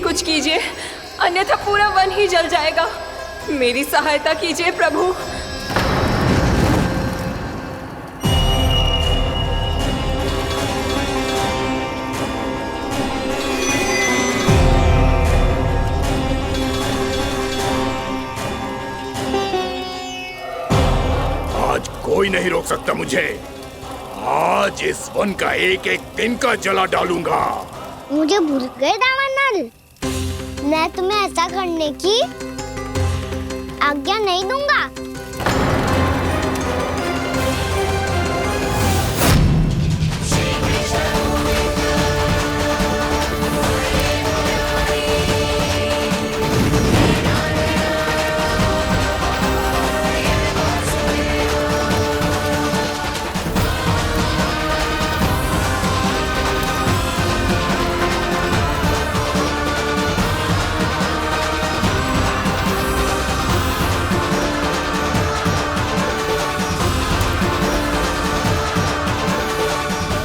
कुछ कीजिए, अन्यथा पूरा वन ही जल जाएगा। मेरी सहायता कीजिए प्रभु। आज कोई नहीं रोक सकता मुझे। आज इस वन का एक एक दिन का जला डालूंगा। मुझे भूल गए दावानल, मैं तुम्हें ऐसा करने की आज्ञा नहीं दूंगा।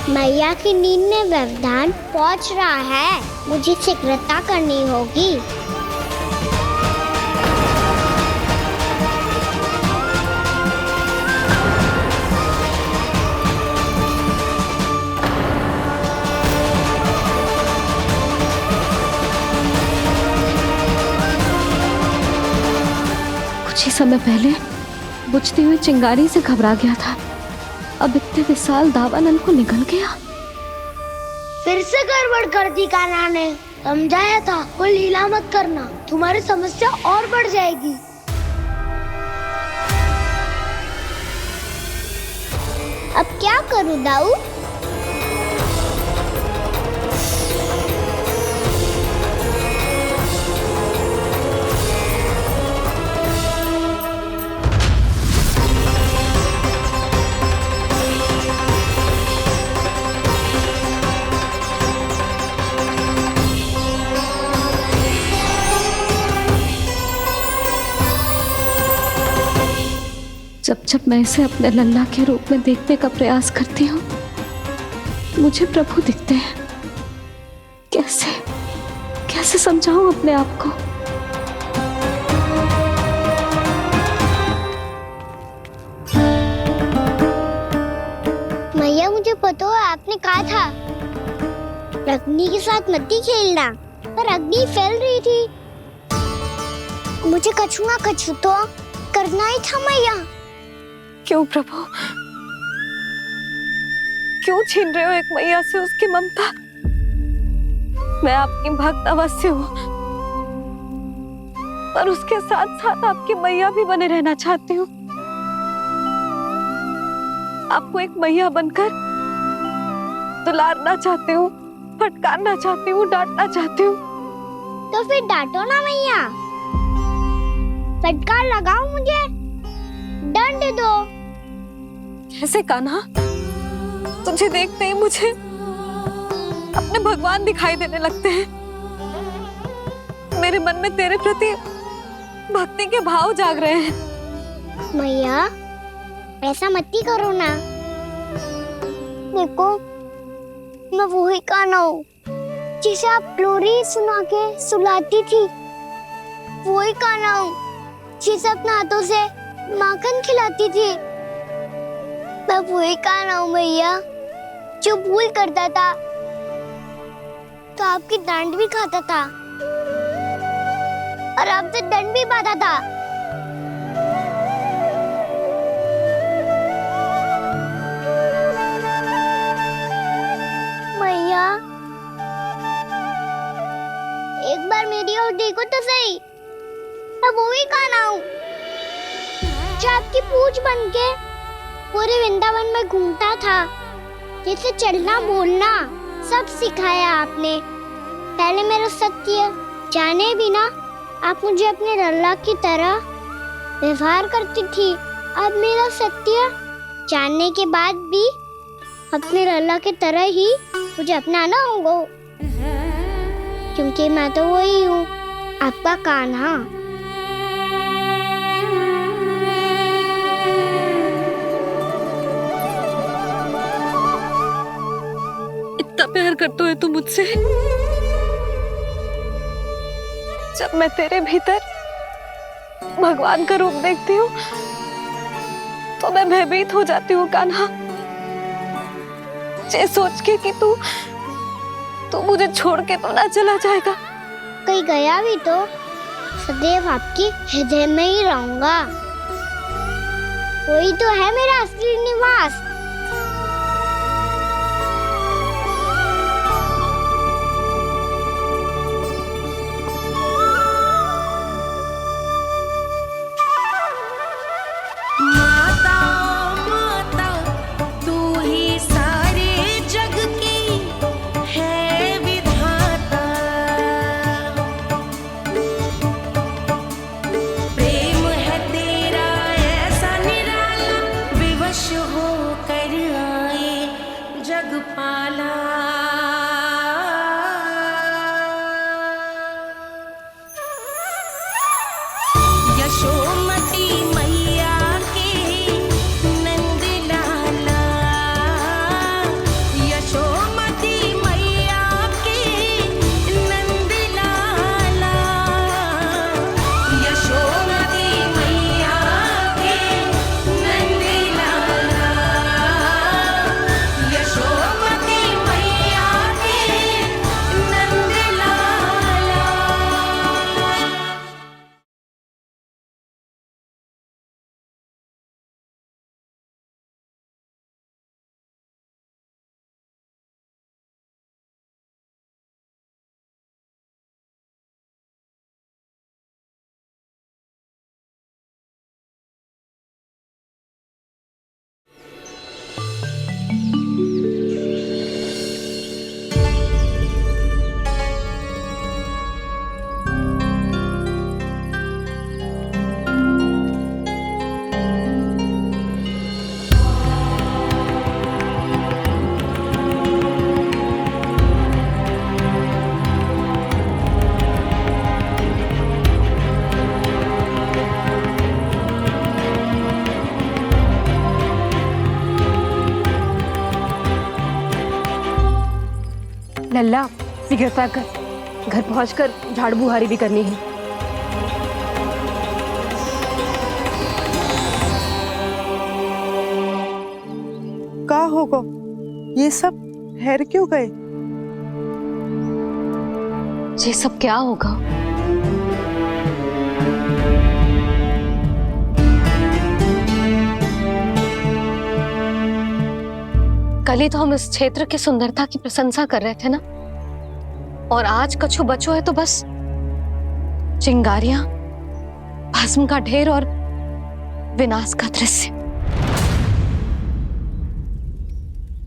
मैया की नींद में व्यवधान पहुंच रहा है, मुझे शीघ्रता करनी होगी। कुछ ही समय पहले बुझती हुई चिंगारी से घबरा गया था, अब इतने विशाल दावानल को निगल गया। फिर से गड़बड़ कर दी कान्हा ने। समझाया था कोई लीला मत करना, तुम्हारी समस्या और बढ़ जाएगी। अब क्या करूं दाऊ? जब जब मैं इसे अपने लल्ला के रूप में देखने का प्रयास करती हूँ, मुझे प्रभु दिखते हैं। कैसे कैसे समझाऊं अपने आप को? मैया मुझे पता है आपने कहा था अग्नि के साथ मत ही खेलना, पर अग्नि फैल रही थी। मुझे कछु ना कछु तो करना ही था मैया। क्यों प्रभु, क्यों छीन रहे हो एक मैया से उसकी ममता? मैं आपकी भक्त अवश्य हूँ, पर उसके साथ साथ आपकी मैया भी बने रहना चाहती हूँ। आपको एक मैया बनकर दुलारना चाहती हूँ, फटकारना चाहती हूँ, डांटना चाहती हूँ। तो फिर डांटो ना मैया, फटकार लगाओ, मुझे दंड दो। कैसे कान्हा? तुझे देखते ही मुझे अपने भगवान दिखाई देने लगते हैं। मेरे मन में तेरे प्रति भक्ति के भाव जाग रहे हैं। मैया ऐसा मत ही करो ना। देखो मैं वही कान्हा हूँ जिसे आप लोरी सुना के सुलाती थी। वही कान्हा हूँ जिसे अपने हाथों से माखन खिलाती थी। मैं वही कान्हा हूँ मैया जो भूल करता था तो आपकी डांट भी खाता था और आपसे दंड भी पाता था। मैया एक बार मेरी ओर देखो तो सही। मैं वही कान्हा हूँ जो आपकी पूंछ बनके पूरे वृंदावन में घूमता था। जैसे चलना बोलना सब सिखाया आपने। पहले मेरा सत्य जाने बिना आप मुझे अपने लल्ला की तरह व्यवहार करती थी। अब मेरा सत्य जानने के बाद भी अपने लल्ला की तरह ही मुझे अपनाना होगा, क्योंकि मैं तो वही हूँ, आपका कान्हा। इतना प्यार करते हो तुम मुझसे? जब मैं तेरे भीतर भगवान का रूप देखती हूँ तो मैं भयभीत हो जाती हूँ कान्हा, ये सोच के कि तू मुझे छोड़ के तो ना चला जाएगा। कहीं गया भी तो सदैव आपके हृदय में ही रहूंगा। वही तो है मेरा असली निवास। लल्ला शीघ्र पैक कर, घर पहुंचकर झाड़ू बुहारी भी करनी है। का होगा ये सब ठहर क्यों गए? ये सब क्या होगा? कल ही तो हम इस क्षेत्र की सुंदरता की प्रशंसा कर रहे थे ना, और आज कछु बचो है तो बस चिंगारियां, भस्म का ढेर और विनाश का दृश्य।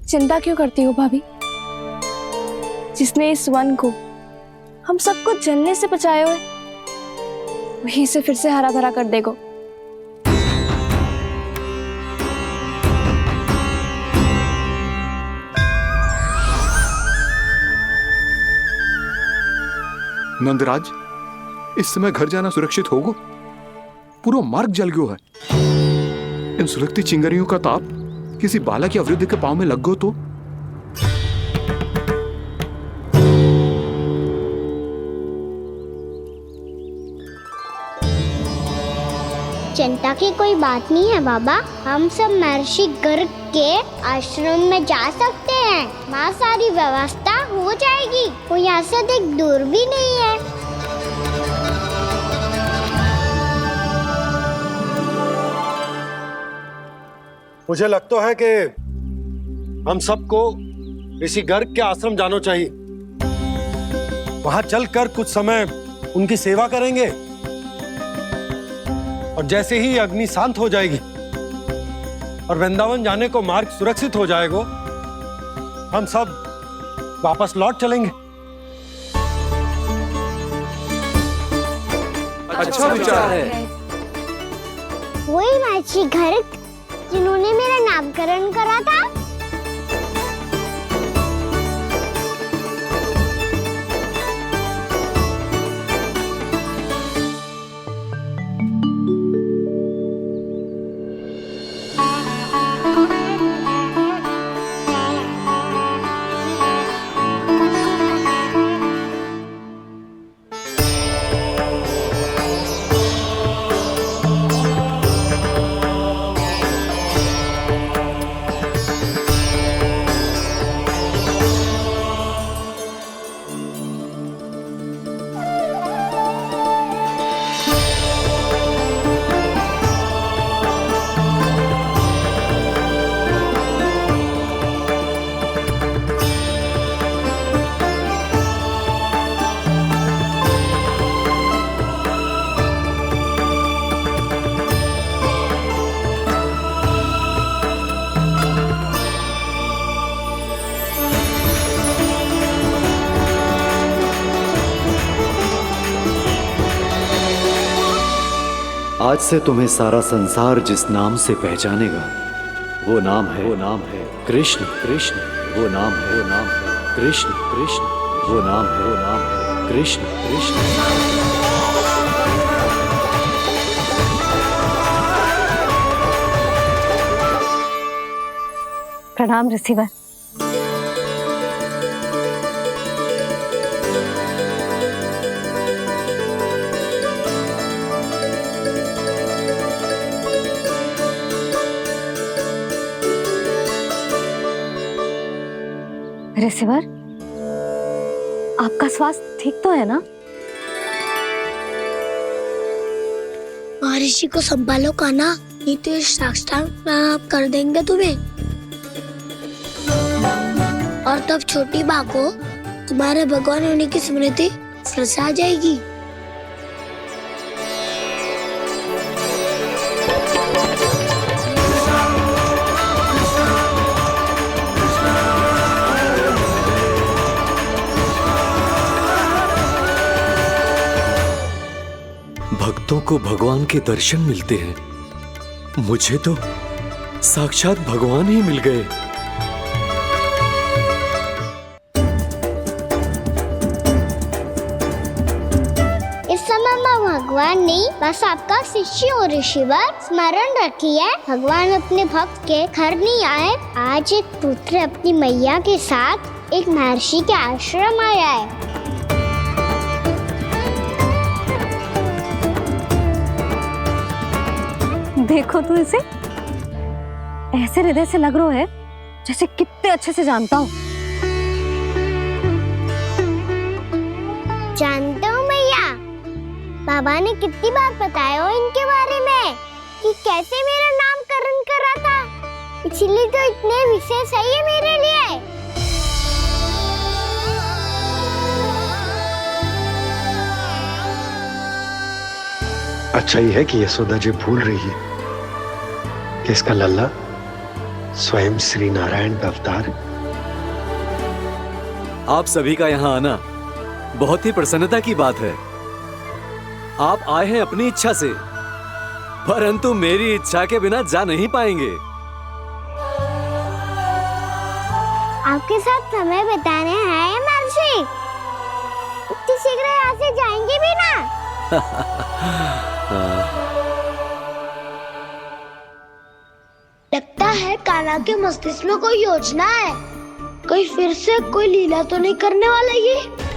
चिंता क्यों करती हो भाभी? जिसने इस वन को, हम सबको जलने से बचाए हुए, वही से फिर से हरा भरा कर देगा। नंदराज, इस समय घर जाना सुरक्षित होगा? पूरा मार्ग जल गयो है। इन सुलगती चिंगारियों का ताप किसी बालक या वृद्ध के पांव में लग गो तो? चिंता की कोई बात नहीं है बाबा, हम सब महर्षि गर्ग के आश्रम में जा सकते हैं। वहाँ सारी व्यवस्था हो जाएगी, वो यहाँ से अधिक दूर भी नहीं है। मुझे लगता है कि हम सबको ऋषि गर्ग के आश्रम जाना चाहिए। वहां चलकर कुछ समय उनकी सेवा करेंगे, और जैसे ही अग्नि शांत हो जाएगी और वृंदावन जाने को मार्ग सुरक्षित हो जाएगा, हम सब वापस लौट चलेंगे। अच्छा विचार है। वही महर्षि गर्ग जिन्होंने मेरा नामकरण करा था। आज से तुम्हें सारा संसार जिस नाम से पहचानेगा वो नाम है कृष्ण। कृष्ण वो नाम है कृष्ण। कृष्ण वो नाम है कृष्ण। कृष्ण। प्रणाम रिसीवर। रिसीवर, आपका स्वास्थ्य ठीक तो है ना? महर्षि को संभालो कान्हा, नहीं तो ये साष्टांग प्रणाम कर देंगे तुम्हें। और तब छोटी बा को तुम्हारे भगवान होने की स्मृति फिर से आ जाएगी। भक्तों को भगवान के दर्शन मिलते हैं, मुझे तो साक्षात भगवान ही मिल गए। इस समय मैं भगवान नहीं, बस आपका शिष्य हूँ ऋषिवर। स्मरण रखिए, भगवान अपने भक्त के घर नहीं आए। आज एक पुत्र अपनी मैया के साथ एक महर्षि के आश्रम आया है। देखो तो इसे, ऐसे हृदय से लग रहा है जैसे कितने अच्छे से जानता हूँ। जानते हो मैया, बाबा ने कितनी बार बताया हो इनके बारे में कि कैसे मेरा नामकरण करा था, इसीलिए तो इतने विशेष है ये मेरे लिए। अच्छा ही है कि यशोदा जी भूल रही है कि इसका लल्ला स्वयं श्री नारायण का अवतार है। आप सभी का यहाँ आना बहुत ही प्रसन्नता की बात है। आप आए हैं अपनी इच्छा से, परंतु मेरी इच्छा के बिना जा नहीं पाएंगे। आपके साथ समय बिताने हैं महर्षि, इतनी शीघ्र यहाँ से जाएंगे भी ना? लगता है कान्हा के मस्तिष्क में कोई योजना है, कोई फिर से कोई लीला तो नहीं करने वाला ये।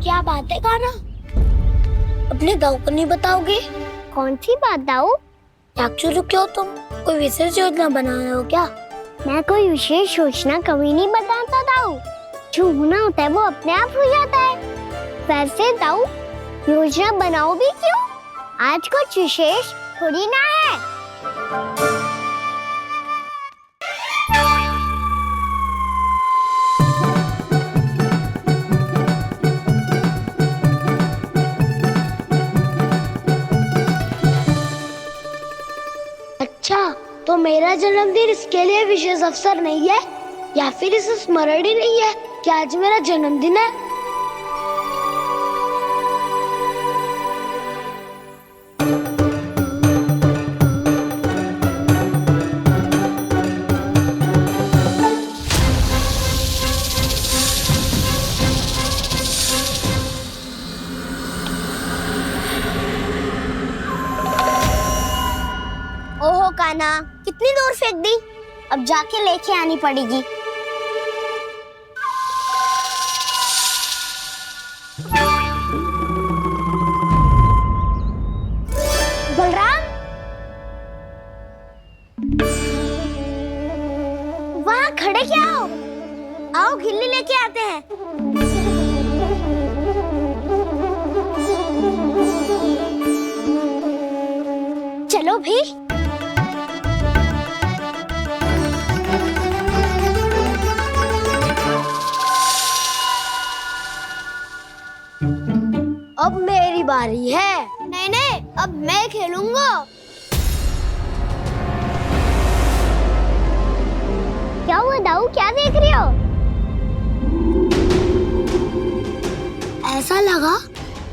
क्या बात है कान्हा, अपने दाऊ को नहीं बताओगे? कौन सी बात दाऊ? याक्षु रुके हो तुम, कोई विशेष योजना बना रहे हो क्या? मैं कोई विशेष योजना कभी नहीं बताता दाऊ, जो होना होता है वो अपने आप हो जाता है। वैसे दाऊ, योजना बनाओ भी क्यों? आज कुछ विशेष थोड़ी ना है। अच्छा, तो मेरा जन्मदिन इसके लिए विशेष अवसर नहीं है, या फिर इसे स्मरण ही नहीं है कि आज मेरा जन्मदिन है? ओहो कान्हा, कितनी दूर फेंक दी, अब जाके लेके आनी पड़ेगी। बलराम, वहाँ खड़े क्या हो? आओ खिल्ली लेके आते हैं। चलो भी। अब मेरी बारी है। नहीं नहीं, अब मैं खेलूंगा। क्या हुआ दाऊ, क्या देख रही हो? ऐसा लगा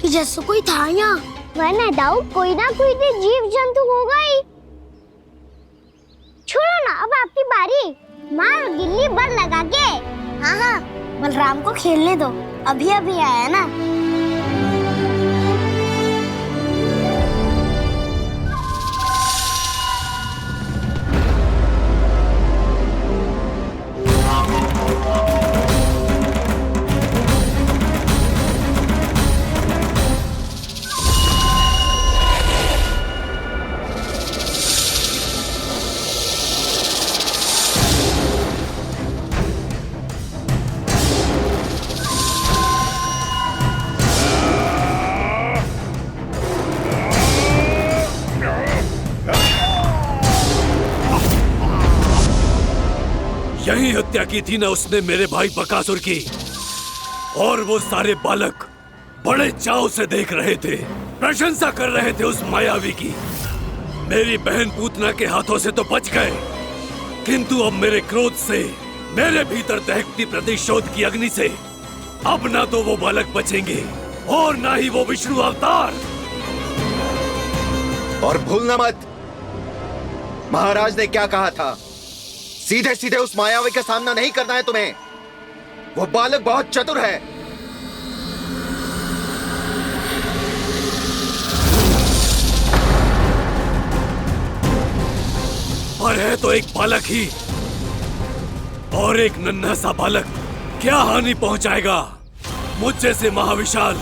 कि जैसे कोई था यहाँ। वरना दाऊ कोई ना कोई तो जीव जंतु होगा ही। छोड़ो ना, अब आपकी बारी। मार गिल्ली बर लगा के। हाँ हाँ, बलराम को खेलने दो, अभी अभी आया ना। यही हत्या की थी ना उसने मेरे भाई बकासुर की। और वो सारे बालक बड़े चाव से देख रहे थे, प्रशंसा कर रहे थे उस मायावी की। मेरी बहन पूतना के हाथों से तो बच गए, किंतु अब मेरे क्रोध से, मेरे भीतर दहकती प्रतिशोध की अग्नि से अब ना तो वो बालक बचेंगे और ना ही वो विष्णु अवतार। और भूलना मत, महाराज ने क्या कहा था, सीधे सीधे उस मायावी का सामना नहीं करना है तुम्हें। वो बालक बहुत चतुर है। पर है तो एक बालक ही, और एक नन्हा सा बालक क्या हानि पहुंचाएगा मुझ जैसे महाविशाल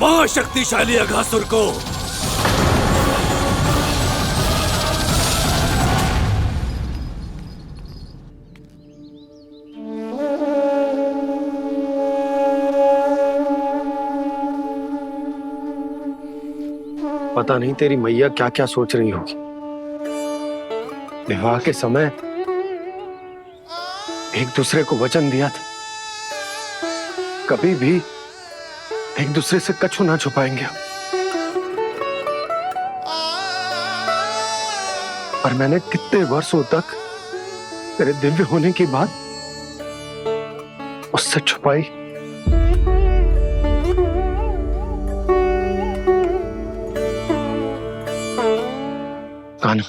महाशक्तिशाली अघासुर को। पता नहीं तेरी मैया क्या क्या सोच रही होगी। विवाह के समय एक दूसरे को वचन दिया था, कभी भी एक दूसरे से कछु ना छुपाएंगे। पर मैंने कितने वर्षों तक तेरे दिव्य होने की बात उससे छुपाई। कान्हा,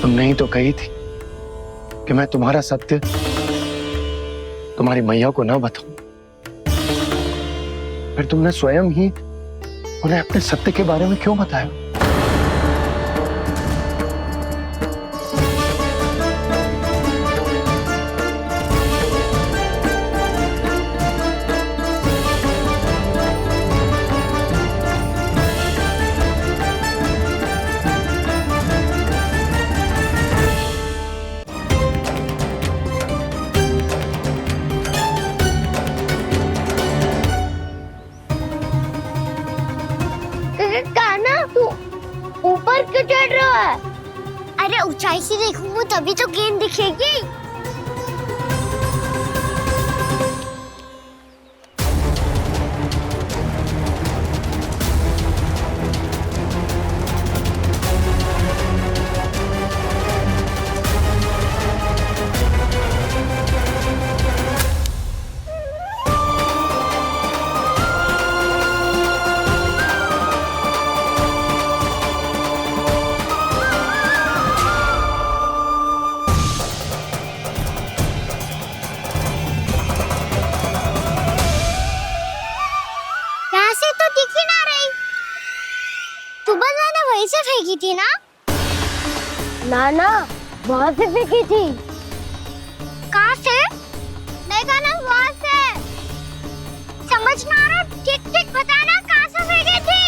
तुमने ही तो कही थी कि मैं तुम्हारा सत्य तुम्हारी मैया को ना बताऊं। फिर तुमने स्वयं ही उन्हें अपने सत्य के बारे में क्यों बताया? ऊपर क्यों चढ़ रहा है? अरे ऊंचाई से देखूंगा तभी तो गेंद दिखेगी। वहीं से फेंकी थी ना? ना वहां से फेंकी थी। कहाँ से? देखा ना, वहां से। समझ ना आ रहा, ठीक ठीक बताना कहाँ से फेंकी थी?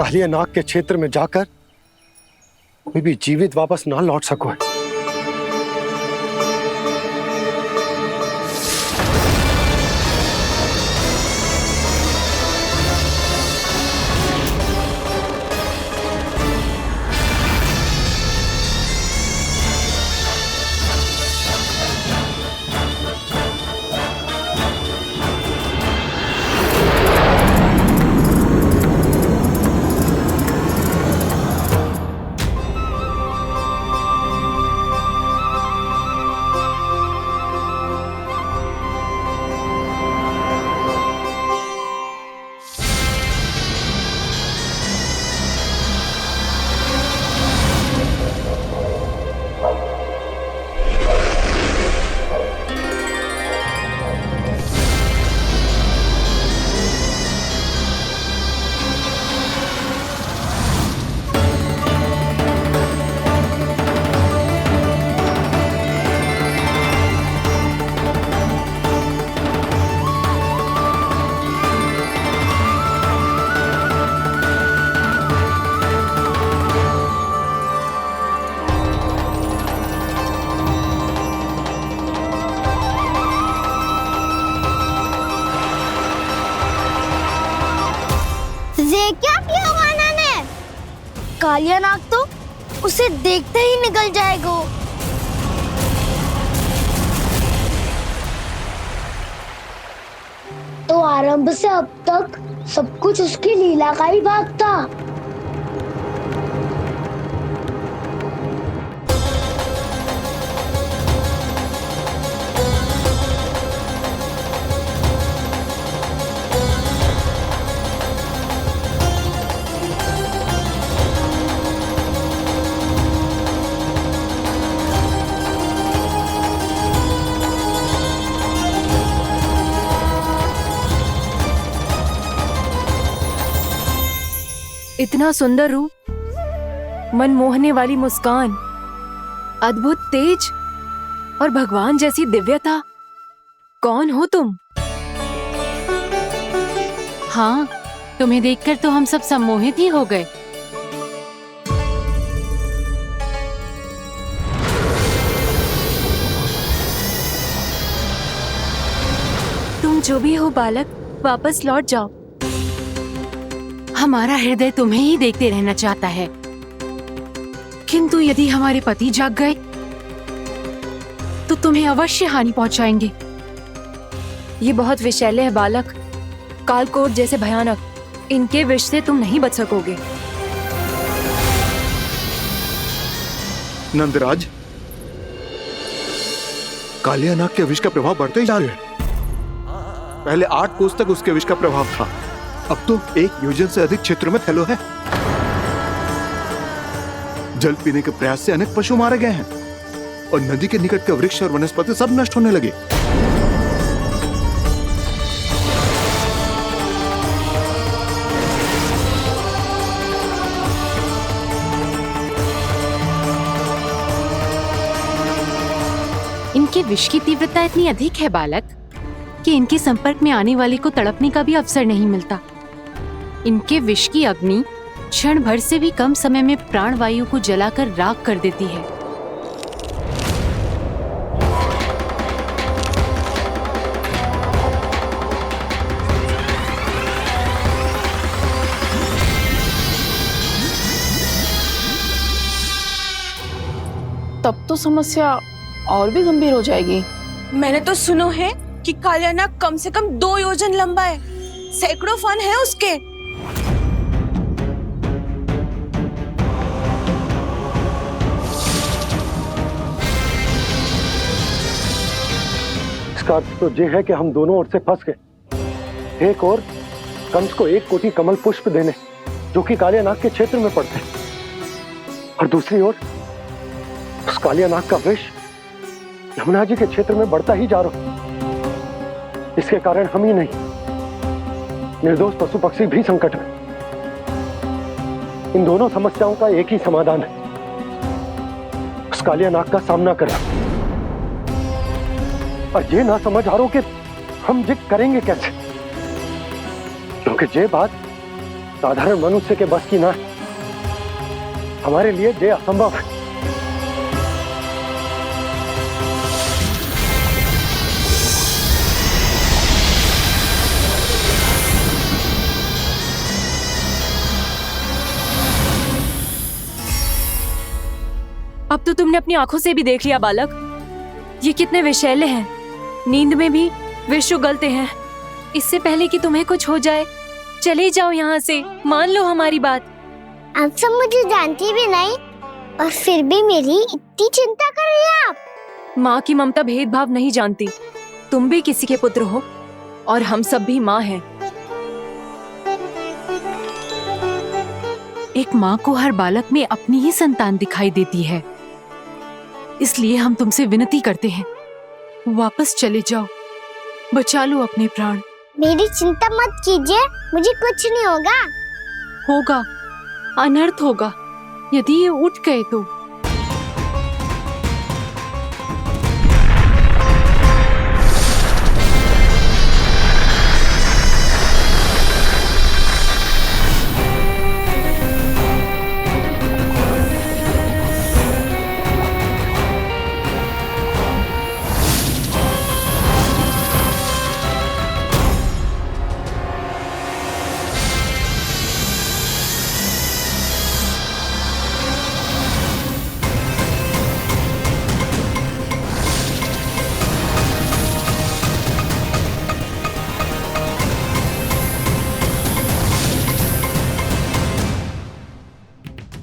कालिया नाग के क्षेत्र में जाकर कोई भी जीवित वापस ना लौट सको। ये क्या किया वाना ने? कालिया नाग तो उसे देखते ही निकल जाएगा। तो आरंभ से अब तक सब कुछ उसकी लीला का ही भाग था। इतना सुंदर रूप, मन मोहने वाली मुस्कान, अद्भुत तेज और भगवान जैसी दिव्यता। कौन हो तुम? हाँ, तुम्हें देखकर तो हम सब सम्मोहित ही हो गए। तुम जो भी हो बालक, वापस लौट जाओ। हमारा हृदय तुम्हें ही देखते रहना चाहता है, किंतु यदि हमारे पति जाग गए तो तुम्हें अवश्य हानि पहुंचाएंगे। ये बहुत विषैले है बालक, कालकोट जैसे भयानक। इनके विष से तुम नहीं बच सकोगे। नंदराज, कालिया नाग के विष का प्रभाव बढ़ते ही जा रहा है। पहले 8 कोस तक उसके विष का प्रभाव था, अब तो 1 योजन से अधिक क्षेत्र में फैलो है। जल पीने के प्रयास से अनेक पशु मारे गए हैं और नदी के निकट के वृक्ष और वनस्पति सब नष्ट होने लगे। इनके विष की तीव्रता इतनी अधिक है बालक कि इनके संपर्क में आने वाले को तड़पने का भी अवसर नहीं मिलता। इनके विष की अग्नि क्षण भर से भी कम समय में प्राणवायु को जलाकर राख कर देती है। तब तो समस्या और भी गंभीर हो जाएगी। मैंने तो सुनो है कि कालिया नाग कम से कम 2 योजन लंबा है, सैकड़ों फन है उसके। इसका अर्थ तो ये है कि हम दोनों ओर से फंस गए। एक और कंस को 1 कोटि कमल पुष्प देने जो कि कालिया नाग के क्षेत्र में पड़ते हैं, और दूसरी ओर उस कालिया नाग का विष यमुना जी के क्षेत्र में बढ़ता ही जा रहा। इसके कारण हम ही नहीं, निर्दोष पशु पक्षी भी संकट में। इन दोनों समस्याओं का एक ही समाधान है, उस कालिया नाग का सामना करना। और ये ना समझ आ रहा कि हम ये करेंगे कैसे, क्योंकि ये बात साधारण मनुष्य के बस की ना है। हमारे लिए ये असंभव है। अब तो तुमने अपनी आंखों से भी देख लिया बालक, ये कितने विषैले हैं। नींद में भी विष उगलते हैं। इससे पहले कि तुम्हें कुछ हो जाए, चले जाओ यहाँ से, मान लो हमारी बात। आप सब मुझे जानती भी नहीं और फिर भी मेरी इतनी चिंता कर रही हैं आप। माँ की ममता भेदभाव नहीं जानती। तुम भी किसी के पुत्र हो और हम सब भी माँ हैं। एक माँ को हर बालक में अपनी ही संतान दिखाई देती है, इसलिए हम तुमसे विनती करते हैं, वापस चले जाओ, बचा लो अपने प्राण। मेरी चिंता मत कीजिए, मुझे कुछ नहीं होगा। होगा, अनर्थ होगा यदि ये उठ गए तो।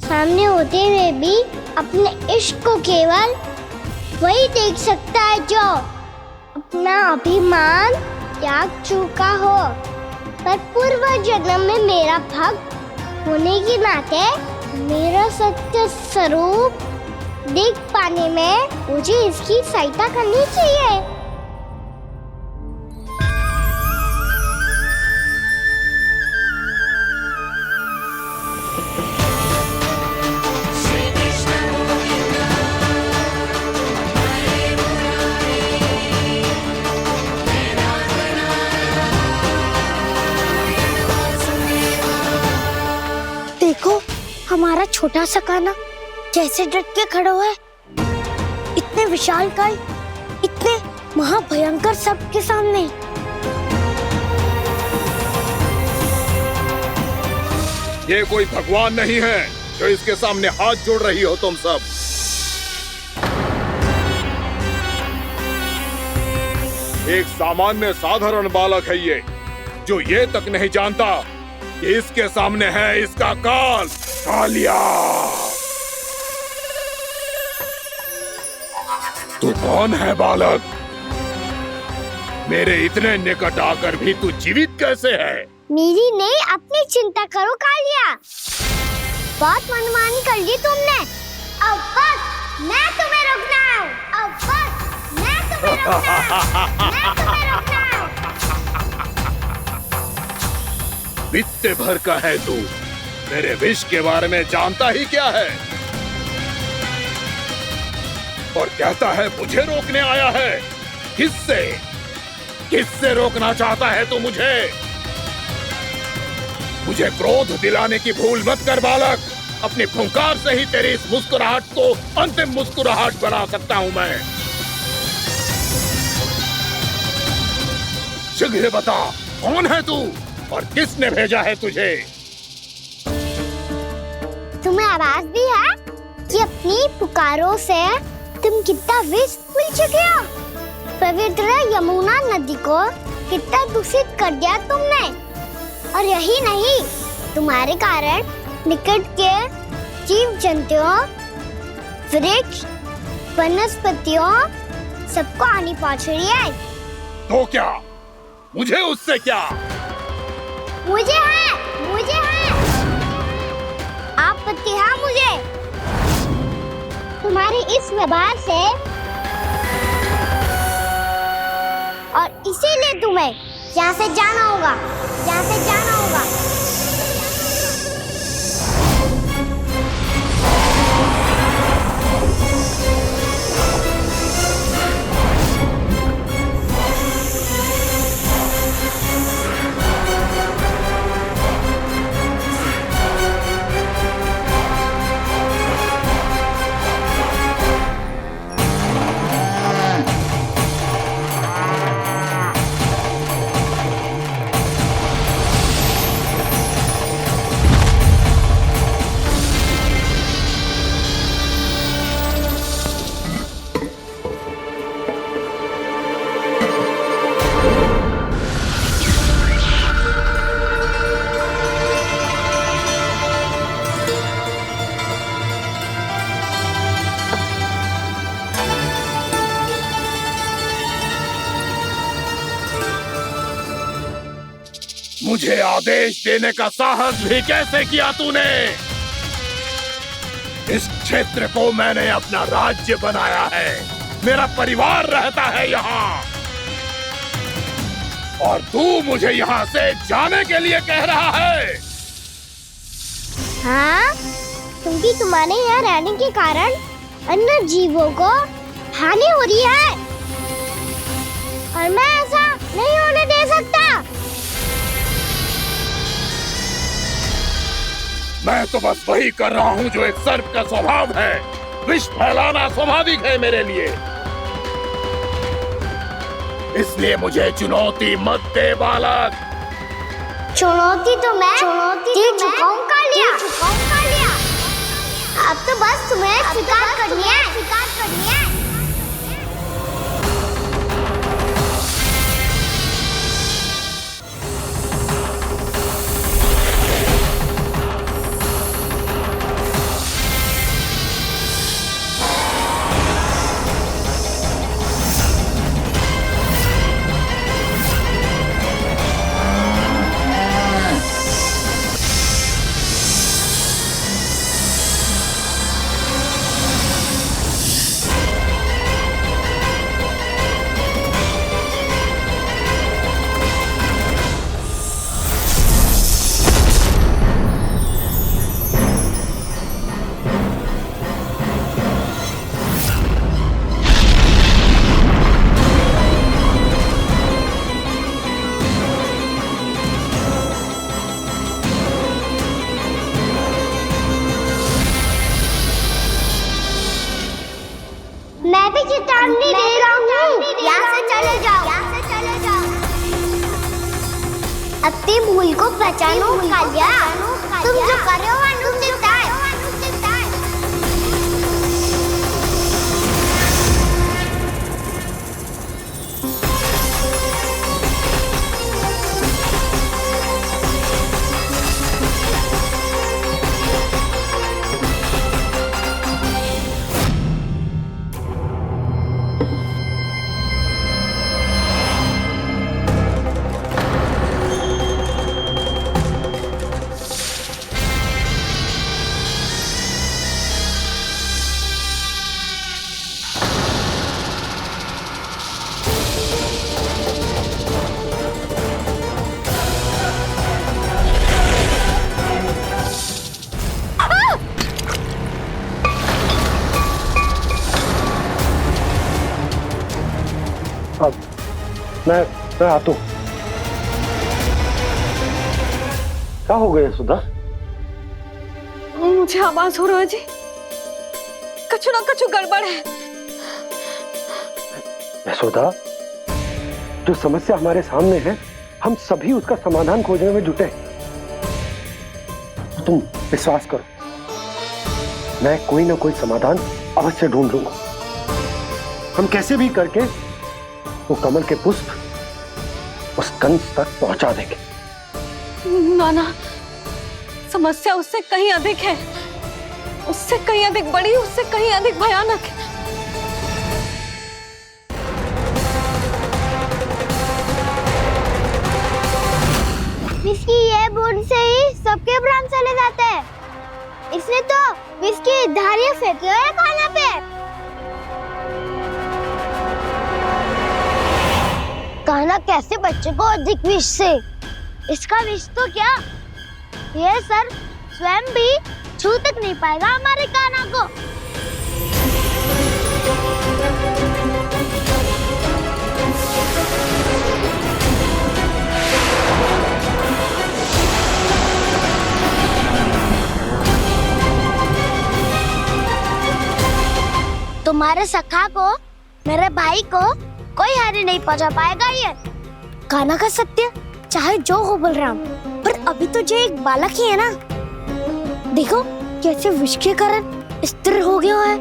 सामने होते हुए भी अपने इश्क को केवल वही देख सकता है जो अपना अभिमान त्याग चुका हो। पर पूर्व जन्म में मेरा भक्त होने के नाते मेरा सत्य स्वरूप देख पाने में मुझे इसकी सहायता करनी चाहिए। देखो हमारा छोटा सा कान्हा कैसे डट के खड़ा हुआ है। इतने विशालकाय, इतने महाभयंकर सबके सामने। ये कोई भगवान नहीं है जो इसके सामने हाथ जोड़ रही हो तुम सब। एक सामान्य साधारण बालक है ये, जो ये तक नहीं जानता कि इसके सामने है इसका काल, कालिया। तू कौन है बालक? मेरे इतने निकट आकर भी तू जीवित कैसे है? मेरी नहीं, अपनी चिंता करो कालिया। बहुत मनमानी कर ली तुमने। अब बस मैं तुम्हें रोकना हूँ। अब बस मैं तुम्हें रोकना हूँ। मैं तुम्हें रोकना हूँ। बित्ते भर का है तू, मेरे विष के बारे में जानता ही क्या है? और कहता है मुझे रोकने आया है। किससे? किससे रोकना चाहता है तू मुझे? मुझे क्रोध दिलाने की भूल मत कर बालक। अपनी फुंकार से ही तेरी इस मुस्कुराहट को अंतिम मुस्कुराहट बना सकता हूं मैं। शीघ्र बता, कौन है तू और किसने भेजा है तुझे? तुम्हें आवाज भी है कि अपनी पुकारों से तुम कितना विष भूल चुके हो। पवित्र यमुना नदी को कितना दूषित कर दिया तुमने। और यही नहीं, तुम्हारे कारण निकट के जीव जंतुओं, वृक्ष, वनस्पतियों सबको हानि पहुंच रही है। तो क्या? मुझे उससे क्या? मुझे है, मुझे है। आपत्ति है मुझे तुम्हारे इस व्यवहार से, और इसीलिए तुम्हें यहाँ से जाना होगा, यहाँ से जाना होगा। मुझे आदेश देने का साहस भी कैसे किया तूने? इस क्षेत्र को मैंने अपना राज्य बनाया है, मेरा परिवार रहता है यहाँ, और तू मुझे यहाँ से जाने के लिए कह रहा है? हाँ, क्योंकि तुम्हारे यहाँ रहने के कारण अन्य जीवों को हानि हो रही है और मैं ऐसा नहीं होने दे सकता। मैं तो बस वही कर रहा हूँ जो एक सर्प का स्वभाव है। विष फैलाना स्वाभाविक है मेरे लिए, इसलिए मुझे चुनौती मत दे बालक। चुनौती तो मैं दे चुका हूँ कालिया। अब तो बस तुम्हें स्वीकार करनी है। मैं भी चेतावनी दे रहा हूँ, यहाँ से चले जाओ। अपनी भूल को पहचानो कालिया, तुम जो कर रहे हो अनुचित है। मैं आता हूँ। क्या हो गया सुधा? मुझे आवाज हो रहा है जी, कछु ना कछु गड़बड़ है। यशोदा, जो समस्या हमारे सामने है, हम सभी उसका समाधान खोजने में जुटे। तुम विश्वास करो, मैं कोई ना कोई समाधान अवश्य ढूंढ लूंगा। हम कैसे भी करके वो कमल के पुष्प उस कंस तक पहुंचा देंगे। नाना, समस्या उससे कहीं अधिक है, उससे कहीं अधिक बड़ी, उससे कहीं अधिक भयानक है। इसकी ये बूंद से ही सबके प्राण चले जाते हैं। इसने तो विष की धारियां फेंकी है खाना पे। कान्हा कैसे बच्चे को अधिक विष से? इसका विष तो क्या, ये सर स्वयं भी छू तक नहीं पाएगा हमारे कान्हा को। तुम्हारे सखा को, मेरे भाई को कोई हानि नहीं पहुंचा पाएगा। ये कान्हा का सत्य चाहे जो हो बलराम, पर अभी तो जो एक बालक ही है ना। देखो कैसे विष के कारण स्थिर हो गया है।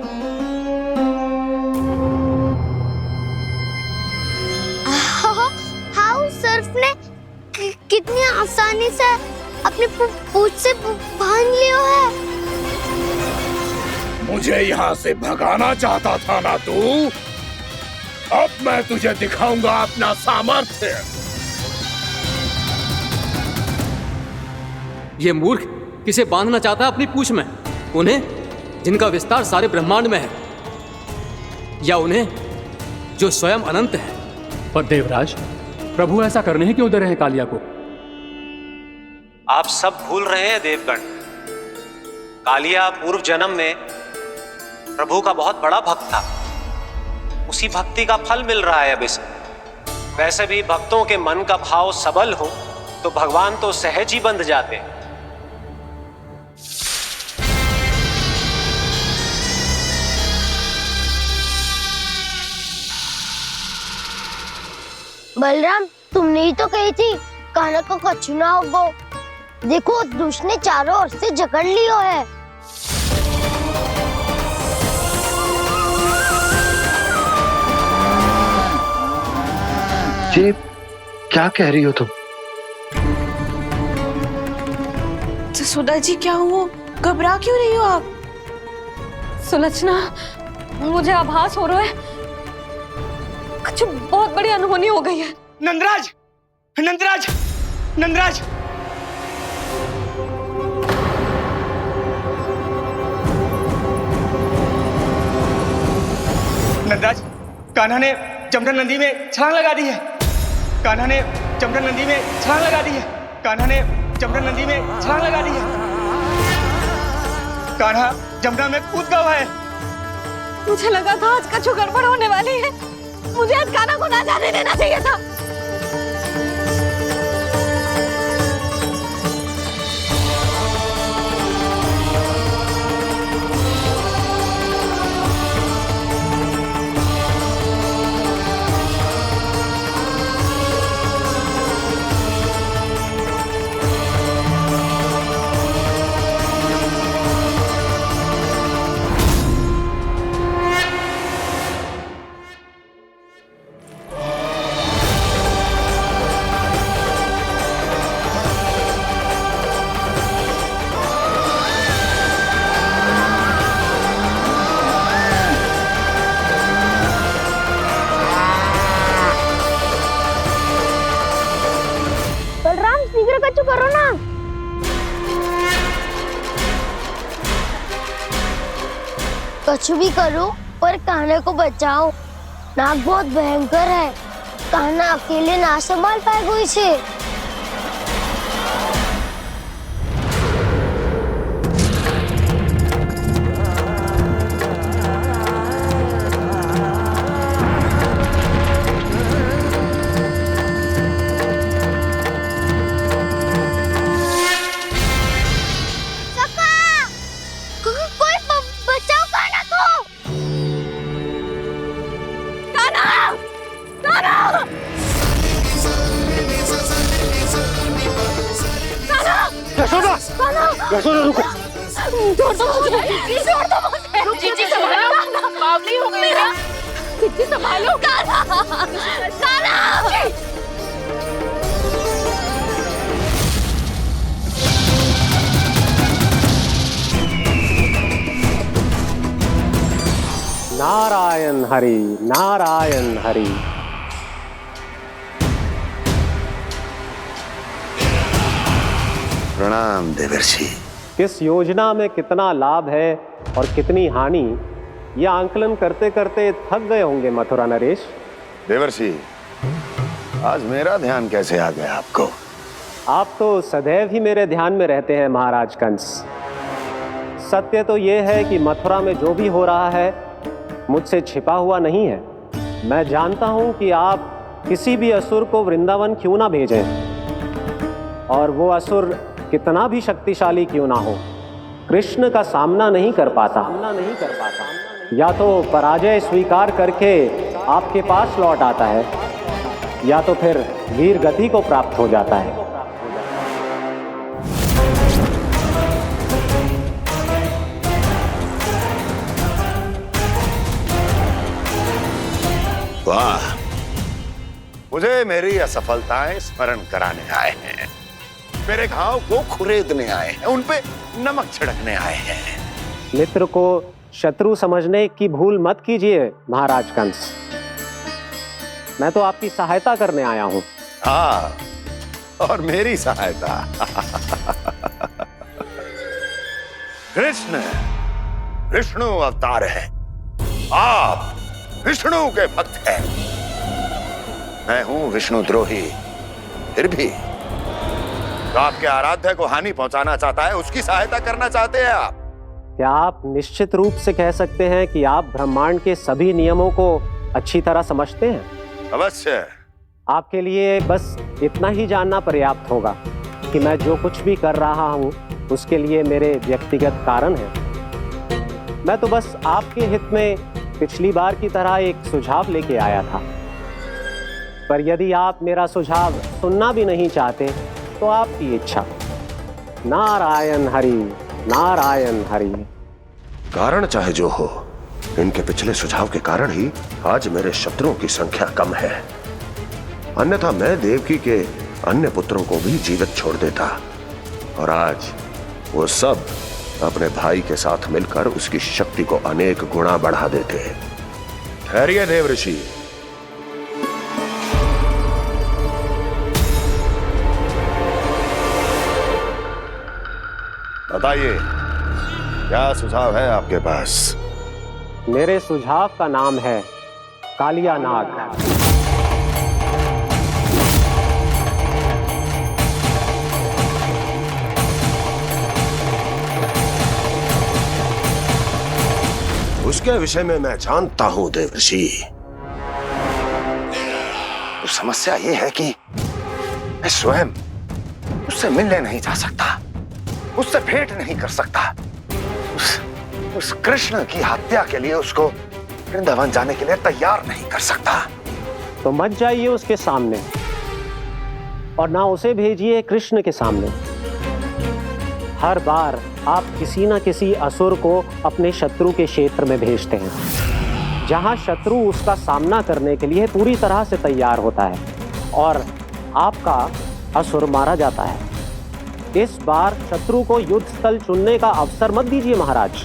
हाउ सर्फ ने कितनी आसानी से अपनी पूंछ से बांध लिया है। मुझे यहाँ से भगाना चाहता था ना तू? अब मैं तुझे दिखाऊंगा अपना सामर्थ्य। ये मूर्ख किसे बांधना चाहता है अपनी पूंछ में? उन्हें जिनका विस्तार सारे ब्रह्मांड में है, या उन्हें जो स्वयं अनंत है? पर देवराज, प्रभु ऐसा करने ही क्यों दे रहे हैं कालिया को? आप सब भूल रहे हैं देवगण। कालिया पूर्व जन्म में प्रभु का बहुत बड़ा भक्त था। उसी भक्ति का फल मिल रहा है अब इसे। वैसे भी भक्तों के मन का भाव सबल हो तो भगवान तो सहज ही बंध जाते। बलराम, तुमने ही तो कही थी कान्हा को कछु ना होगो। देखो दुष्ट ने चारों ओर से जकड़ लियो है। ये क्या कह रही हो तुम? जसोदा जी, क्या हुआ? घबरा क्यों रही हो आप? सुलक्षणा, मुझे आभास हो रहा है कुछ बहुत बड़ी अनहोनी हो गई है। नंदराज, नंदराज, नंदराज! नंदराज, कान्हा ने जमदग्नि नदी में छलांग लगा दी है। कान्हा ने जमदग्नि नदी में छलांग लगा दी है। कान्हा ने जमदग्नि नदी में छलांग लगा दी है। कान्हा जमुना में कूद गया है। मुझे लगा था आज कछु गड़बड़ होने वाली है। मुझे आज कान्हा को ना जाने देना चाहिए था। करो ना। कुछ भी करो पर कान्हा को बचाओ। नाग बहुत भयंकर है। कान्हा अकेले ना संभाल पाएगा इसे। यशोदा रुको। छोड़ दो मुझे, छोड़ दो मुझे। जीजी संभालो, बावली हो गई है। जीजी संभालो। कान्हा, कान्हा। नारायण हरि, नारायण हरि। प्रणाम देवर्षि। किस योजना में कितना लाभ है और कितनी हानि, यह आंकलन करते करते थक गए होंगे मथुरा नरेश। देवर्षि, आज मेरा ध्यान कैसे आ गया आपको? आप तो सदैव ही मेरे ध्यान में रहते हैं महाराज कंस। सत्य तो यह है कि मथुरा में जो भी हो रहा है मुझसे छिपा हुआ नहीं है। मैं जानता हूं कि आप किसी भी असुर को वृंदावन क्यों ना भेजें, और वो असुर कितना भी शक्तिशाली क्यों ना हो, कृष्ण का सामना नहीं कर पाता। या तो पराजय स्वीकार करके आपके पास लौट आता है, या तो फिर वीर गति को प्राप्त हो जाता है। वाह, मुझे मेरी असफलताएं स्मरण कराने आए हैं। मेरे घाव को खुरेदने आए हैं, उन पे नमक छिड़कने आए हैं। मित्र को शत्रु समझने की भूल मत कीजिए महाराज कंस। मैं तो आपकी सहायता करने आया हूं। हाँ, और मेरी सहायता। कृष्ण विष्णु अवतार है। आप विष्णु के भक्त हैं। मैं हूं विष्णु द्रोही, फिर भी तो आपके आराध्य को हानि पहुंचाना चाहता है, उसकी सहायता करना चाहते हैं आप। क्या आप निश्चित रूप से कह सकते हैं कि आप ब्रह्मांड के सभी नियमों को अच्छी तरह समझते हैं? अवश्य। आपके लिए बस इतना ही जानना पर्याप्त होगा कि मैं जो कुछ भी कर रहा हूं उसके लिए मेरे व्यक्तिगत कारण हैं। मैं तो बस आपके हित में पिछली बार की तरह एक सुझाव लेके आया था, पर यदि आप मेरा सुझाव सुनना भी नहीं चाहते तो आपकी इच्छा। नारायण हरि, नारायण हरि। कारण चाहे जो हो, इनके पिछले सुझाव के कारण ही आज मेरे शत्रुओं की संख्या कम है। अन्यथा मैं देवकी के अन्य पुत्रों को भी जीवित छोड़ देता, और आज वो सब अपने भाई के साथ मिलकर उसकी शक्ति को अनेक गुना बढ़ा देते। ठहरिए देव ऋषि। बताइए, क्या सुझाव है आपके पास? मेरे सुझाव का नाम है कालिया नाग। उसके विषय में मैं जानता हूं देवर्षि। तो समस्या यह है कि मैं स्वयं उससे मिलने नहीं जा सकता, उससे भेंट नहीं कर सकता। उस कृष्ण की हत्या के लिए उसको वृंदावन जाने के लिए तैयार नहीं कर सकता। तो मत जाइए उसके सामने, और ना उसे भेजिए कृष्ण के सामने। हर बार आप किसी न किसी असुर को अपने शत्रु के क्षेत्र में भेजते हैं, जहां शत्रु उसका सामना करने के लिए पूरी तरह से तैयार होता है और आपका असुर मारा जाता है। इस बार शत्रु को युद्ध स्थल चुनने का अवसर मत दीजिए महाराज।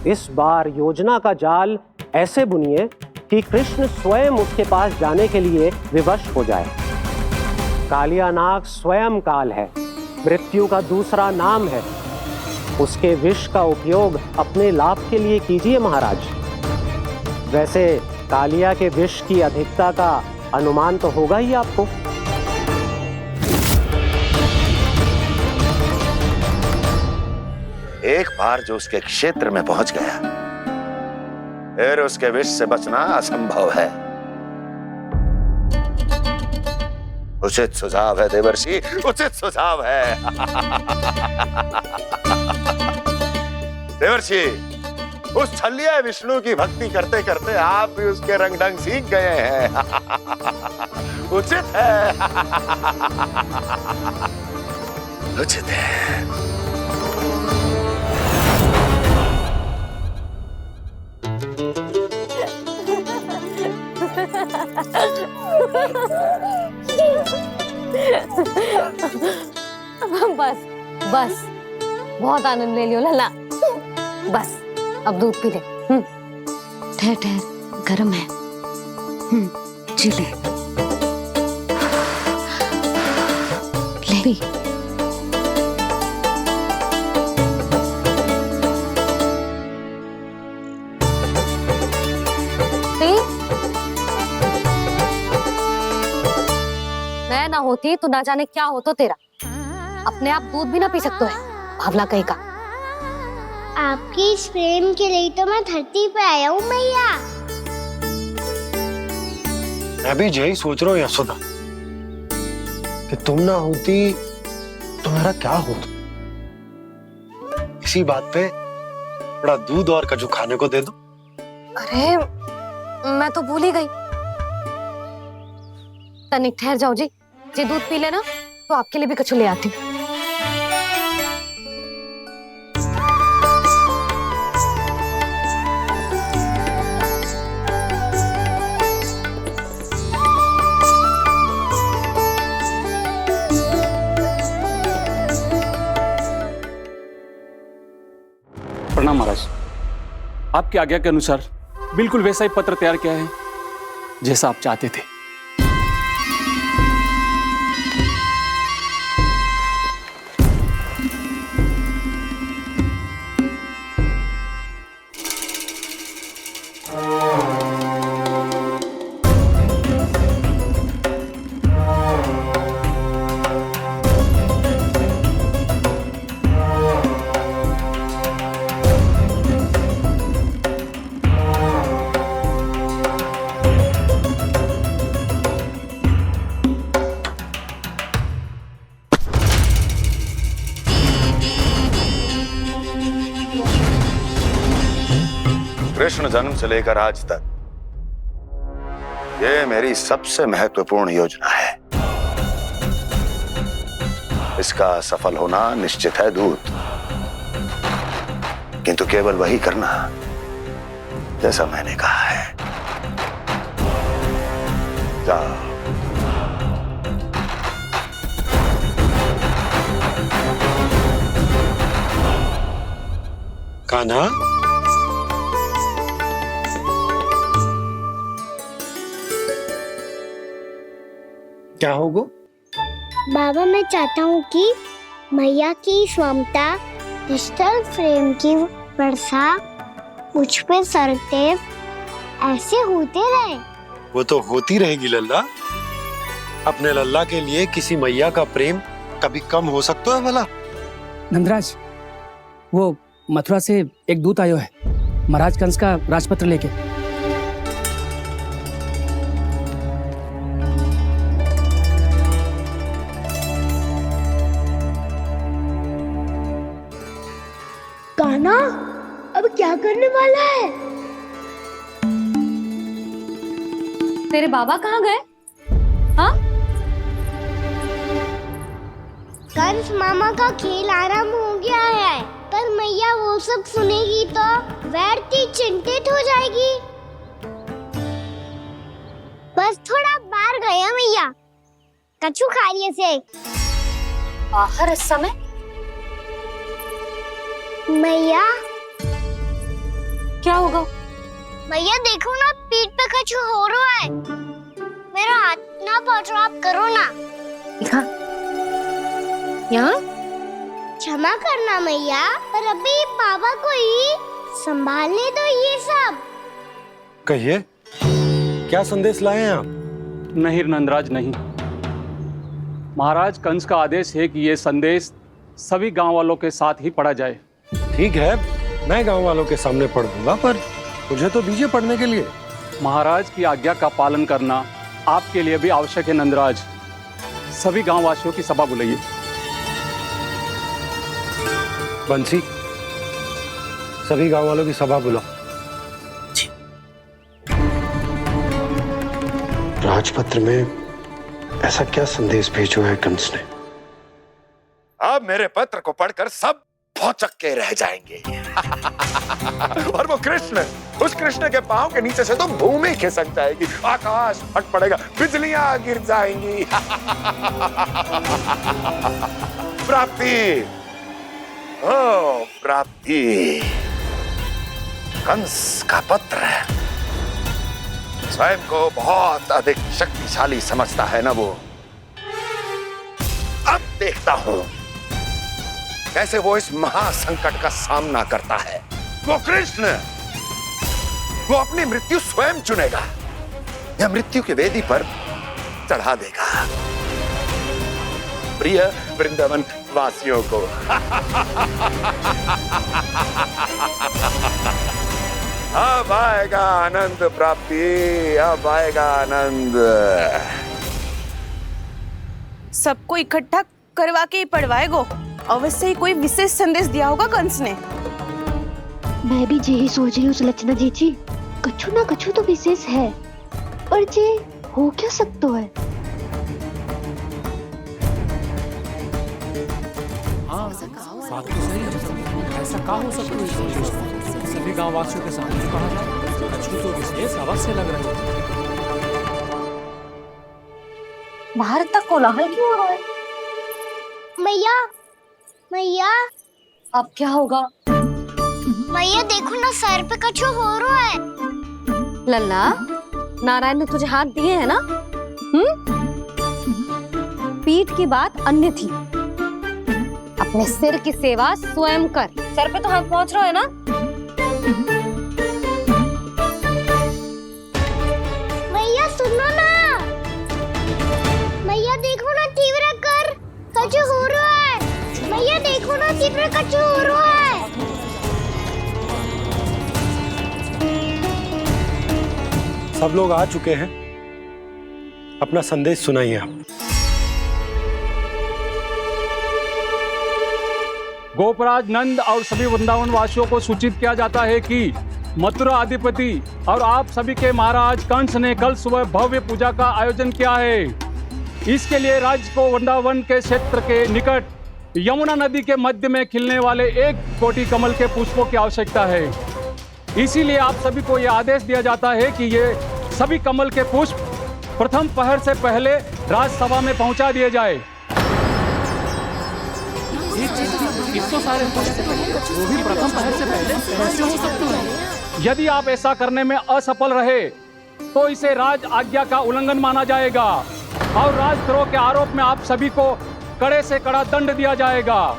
इस बार योजना का जाल ऐसे बुनिए कि कृष्ण स्वयं उसके पास जाने के लिए विवश हो जाए। कालिया नाग स्वयं काल है, मृत्यु का दूसरा नाम है। उसके विष का उपयोग अपने लाभ के लिए कीजिए महाराज। वैसे कालिया के विष की अधिकता का अनुमान तो होगा ही आपको। एक बार जो उसके क्षेत्र में पहुंच गया, फिर उसके विष से बचना असंभव है। उचित सुझाव है देवर्षि, उचित सुझाव है। देवर्षि, उस छलिया विष्णु की भक्ति करते करते आप भी उसके रंग ढंग सीख गए हैं। उचित है, उचित है। बस बस, बहुत आनंद ले लियो लला। बस अब दूध पी ले। ठहर ठहर, गर्म है। जी ले ले। मैं ना होती तो ना जाने क्या होता तेरा। अपने आप दूध भी ना पी सकते है, भावला कहीं का। आपकी इस प्रेम के लिए तो मैं धरती पे आया हूँ मैया। मैं भी यही सोच रहा हूँ यशोदा, कि तुम ना होती तो मेरा क्या होता। इसी बात पे थोड़ा दूध और कजू खाने को दे दो। अरे मैं तो भूल ही गई। तनिक ठहर जाओ जी, जी दूध पी लेना तो आपके लिए भी कछु ले आती हूँ। प्रणाम महाराज। आपकी आज्ञा के अनुसार बिल्कुल वैसा ही पत्र तैयार किया है जैसा आप चाहते थे। कृष्ण जन्म से लेकर आज तक ये मेरी सबसे महत्वपूर्ण योजना है। इसका सफल होना निश्चित है दूत, किंतु केवल वही करना जैसा मैंने कहा है। जाओ। कान्हा, क्या होगा? बाबा, मैं चाहता हूँ कि मैया की स्वमता क्रिस्टल फ्रेम की वर्षा मुझ पे सरते ऐसे होते रहे। वो तो होती रहेगी लल्ला। अपने लल्ला के लिए किसी मैया का प्रेम कभी कम हो सकता है भला? नंदराज, वो मथुरा से एक दूत आयो है महाराज कंस का राजपत्र लेके। कान्हा, अब क्या करने वाला है? तेरे बाबा कहाँ गए? हाँ? कंस मामा का खेल आरंभ हो गया है, पर मैया वो सब सुनेगी तो व्यर्थी चिंतित हो जाएगी। बस थोड़ा बाहर गया मैया, कछु खाइए से। बाहर इस समय? मैया, क्या होगा? मैया देखो ना, पीठ पे कछु हो रहा है। मेरा हाथ ना पकड़ो, आप करो ना। यहाँ? क्षमा करना मैया, पर अभी बाबा को ही संभालने दो ये सब। कहिए, क्या संदेश लाए हैं आप? नहीं नंदराज, नहीं। महाराज कंस का आदेश है कि ये संदेश सभी गांव वालों के साथ ही पढ़ा जाए। ठीक है, मैं गांव वालों के सामने पढ़ दूंगा, पर मुझे तो दीजिए पढ़ने के लिए। महाराज की आज्ञा का पालन करना आपके लिए भी आवश्यक है नंदराज। सभी गांव वासियों की सभा बुलाइए। बंसी, सभी गांव वालों की सभा बुलाओ। राजपत्र में ऐसा क्या संदेश भेजो है कंस ने? अब मेरे पत्र को पढ़कर सब भौचक्के रह जाएंगे। और वो कृष्ण, उस कृष्ण के पांव के नीचे से तो भूमि खिसक जाएगी, आकाश फट पड़ेगा, बिजलियां गिर जाएंगी। प्राप्ति, ओ प्राप्ति, कंस का पत्र। स्वयं को बहुत अधिक शक्तिशाली समझता है ना वो। अब देखता हूं कैसे वो इस महासंकट का सामना करता है। वो कृष्ण, वो अपनी मृत्यु स्वयं चुनेगा या मृत्यु की वेदी पर चढ़ा देगा प्रिय वृंदावन वासियों को। अब आएगा आनंद प्राप्ति, अब आएगा आनंद। सबको इकट्ठा करवा के ही पढ़वाएगो। अवश्य ही कोई विशेष संदेश दिया होगा कंस ने। मैं भी यही सोच रही हूँ सुलक्षणा जीजी, कछु ना कछु तो विशेष है, पर जे हो क्या सकता है? हाँ, बात तो सही है। ऐसा क्या हो सकता है? सभी गांव वासियों के सामने कहा था, कछु तो विशेष अवश्य लग रहा है। बाहर तक कोलाहल क्यों हो रहा है? मैया, मैया, अब क्या होगा? मैया देखो ना, सर पे कछु हो रहा है। लल्ला, नारायण ने तुझे हाथ दिए हैं ना? पीठ की बात अन्य थी। अपने सिर की सेवा स्वयं कर। सर पे तो हाथ पहुंच रहा है ना? मैया सुनो ना, मैया देखो ना, तीव्र कर कछु हो रहा है। मैया देखो ना, तीव्र कछु हो रहा है। सब लोग आ चुके हैं, अपना संदेश सुनाइए आप। गोपराज नंद और सभी वृंदावन वासियों को सूचित किया जाता है कि मथुरा अधिपति और आप सभी के महाराज कंस ने कल सुबह भव्य पूजा का आयोजन किया है। इसके लिए राज्य को वृंदावन के क्षेत्र के निकट यमुना नदी के मध्य में खिलने वाले 1 कोटि कमल के पुष्पों की आवश्यकता है। इसीलिए आप सभी को यह आदेश दिया जाता है कि ये सभी कमल के पुष्प प्रथम पहर से पहले राजसभा में पहुंचा दिए जाए। इतने सारे वो भी प्रथम पहर से पहले कैसे हो सकते हैं? यदि आप ऐसा करने में असफल रहे तो इसे राज आज्ञा का उल्लंघन माना जाएगा और राजद्रोह के आरोप में आप सभी को कड़े से कड़ा दंड दिया जाएगा।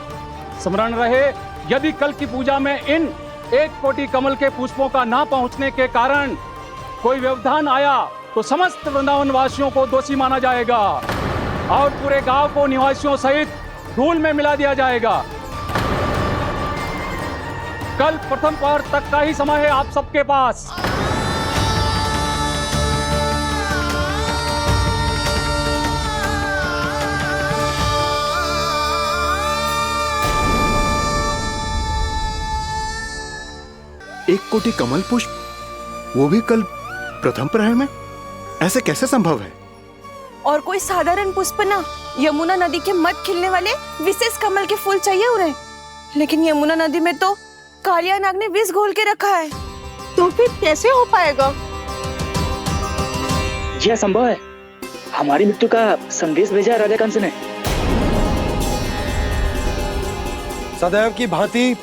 स्मरण रहे, यदि कल की पूजा में इन 1 कोटि कमल के पुष्पों का ना पहुंचने के कारण कोई व्यवधान आया तो समस्त वृंदावन वासियों को दोषी माना जाएगा और पूरे गांव को निवासियों सहित धूल में मिला दिया जाएगा। कल प्रथम पहर तक का ही समय है आप सबके पास। एक कोटि कमल पुष्प, वो भी कल प्रथम प्रहर में? ऐसे कैसे संभव है? और कोई साधारण पुष्प ना, यमुना नदी के मध्य खिलने वाले विशेष कमल के फूल चाहिए उन्हें। लेकिन यमुना नदी में तो कालिया नाग ने विष घोल के रखा है, तो फिर कैसे हो पाएगा? यह संभव है। हमारी मृत्यु का संदेश भेजा राजा कंस ने। सदैव की भांति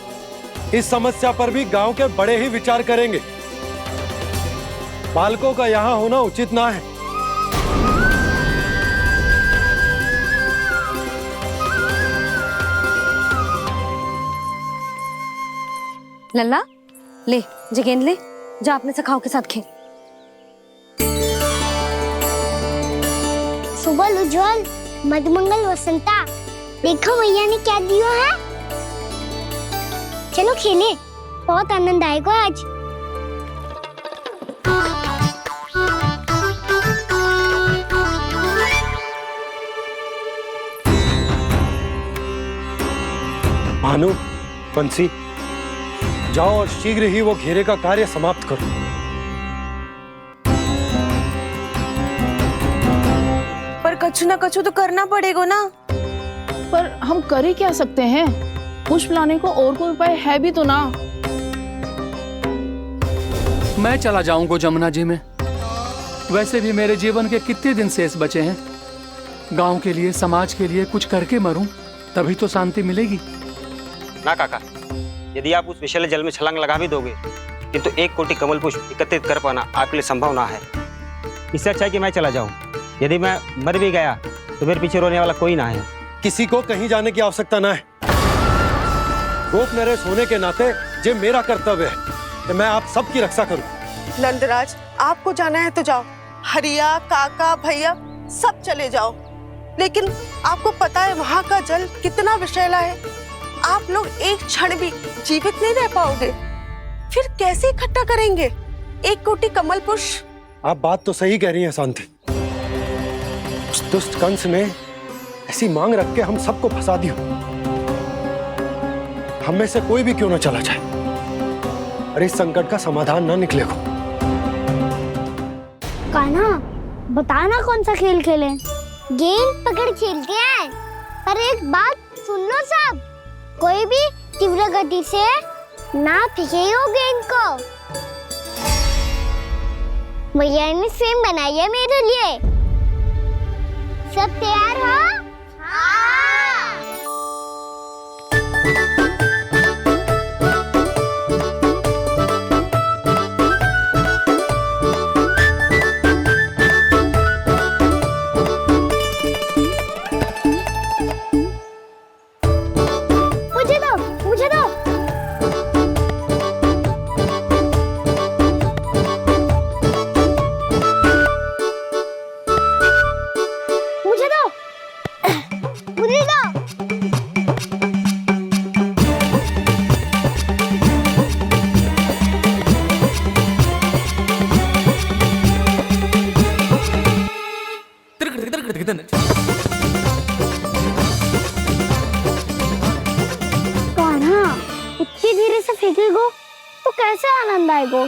इस समस्या पर भी गांव के बड़े ही विचार करेंगे। बालकों का यहाँ होना उचित ना है। लल्ला, ले जे गेंद ले, जा अपने सखाओं के साथ खेल। सुबह उज्जवल, मधुमंगल वसंता, देखो भैया ने क्या दिया है। चलो खेलें, बहुत आनंद आएगा आज। भानु, बंसी, जाओ और शीघ्र ही वो घेरे का कार्य समाप्त करो। पर कछु ना कछु तो करना पड़ेगा ना। पर हम कर ही क्या सकते हैं? पुष्प लाने को और कोई उपाय है भी तो ना। मैं चला जाऊंगा जमुना जी में। वैसे भी मेरे जीवन के कितने दिन शेष बचे हैं। गांव के लिए, समाज के लिए कुछ करके मरूं, तभी तो शांति मिलेगी। ना काका, यदि आप उस विषैले जल में छलांग लगा भी दोगे, किंतु 1 कोटि कमल पुष्प एकत्रित कर पाना आपके लिए संभव ना है। इससे अच्छा है कि मैं चला जाऊं। यदि मैं मर भी गया तो मेरे पीछे रोने वाला कोई ना है। किसी को कहीं जाने की आवश्यकता ना है। गोप नरेश होने के नाते ये मेरा कर्तव्य है कि मैं आप सबकी रक्षा करूं। नंदराज, आपको जाना है तो जाओ। हरिया, काका, भैया सब चले जाओ। लेकिन आपको पता है वहाँ का जल कितना विषैला है। आप लोग एक क्षण भी जीवित नहीं रह पाओगे। फिर कैसे इकट्ठा करेंगे 1 कोटि कमल पुष्प? आप बात तो सही कह रही हैं शांति। उस दुष्ट कंस ने ऐसी मांग रख के हम सबको फंसा दिया। हम में से कोई भी क्यों ना चला जाए और इस संकट का समाधान ना निकले को। कान्हा, बताना कौन सा खेल खेलें? गेंद पकड़ खेलते हैं। पर एक बात सुन लो सब, कोई भी तीव्र गति से ना फेंकेगा गेंद को। भैया ने फ्रेम बनाई है मेरे लिए। सब तैयार हो? हाँ। मुझे दो, मुझे दो। मुझे दो, मुझे दो। कान्हा, इतनी धीरे से फेंकेगो तो कैसे आनंद आएगा?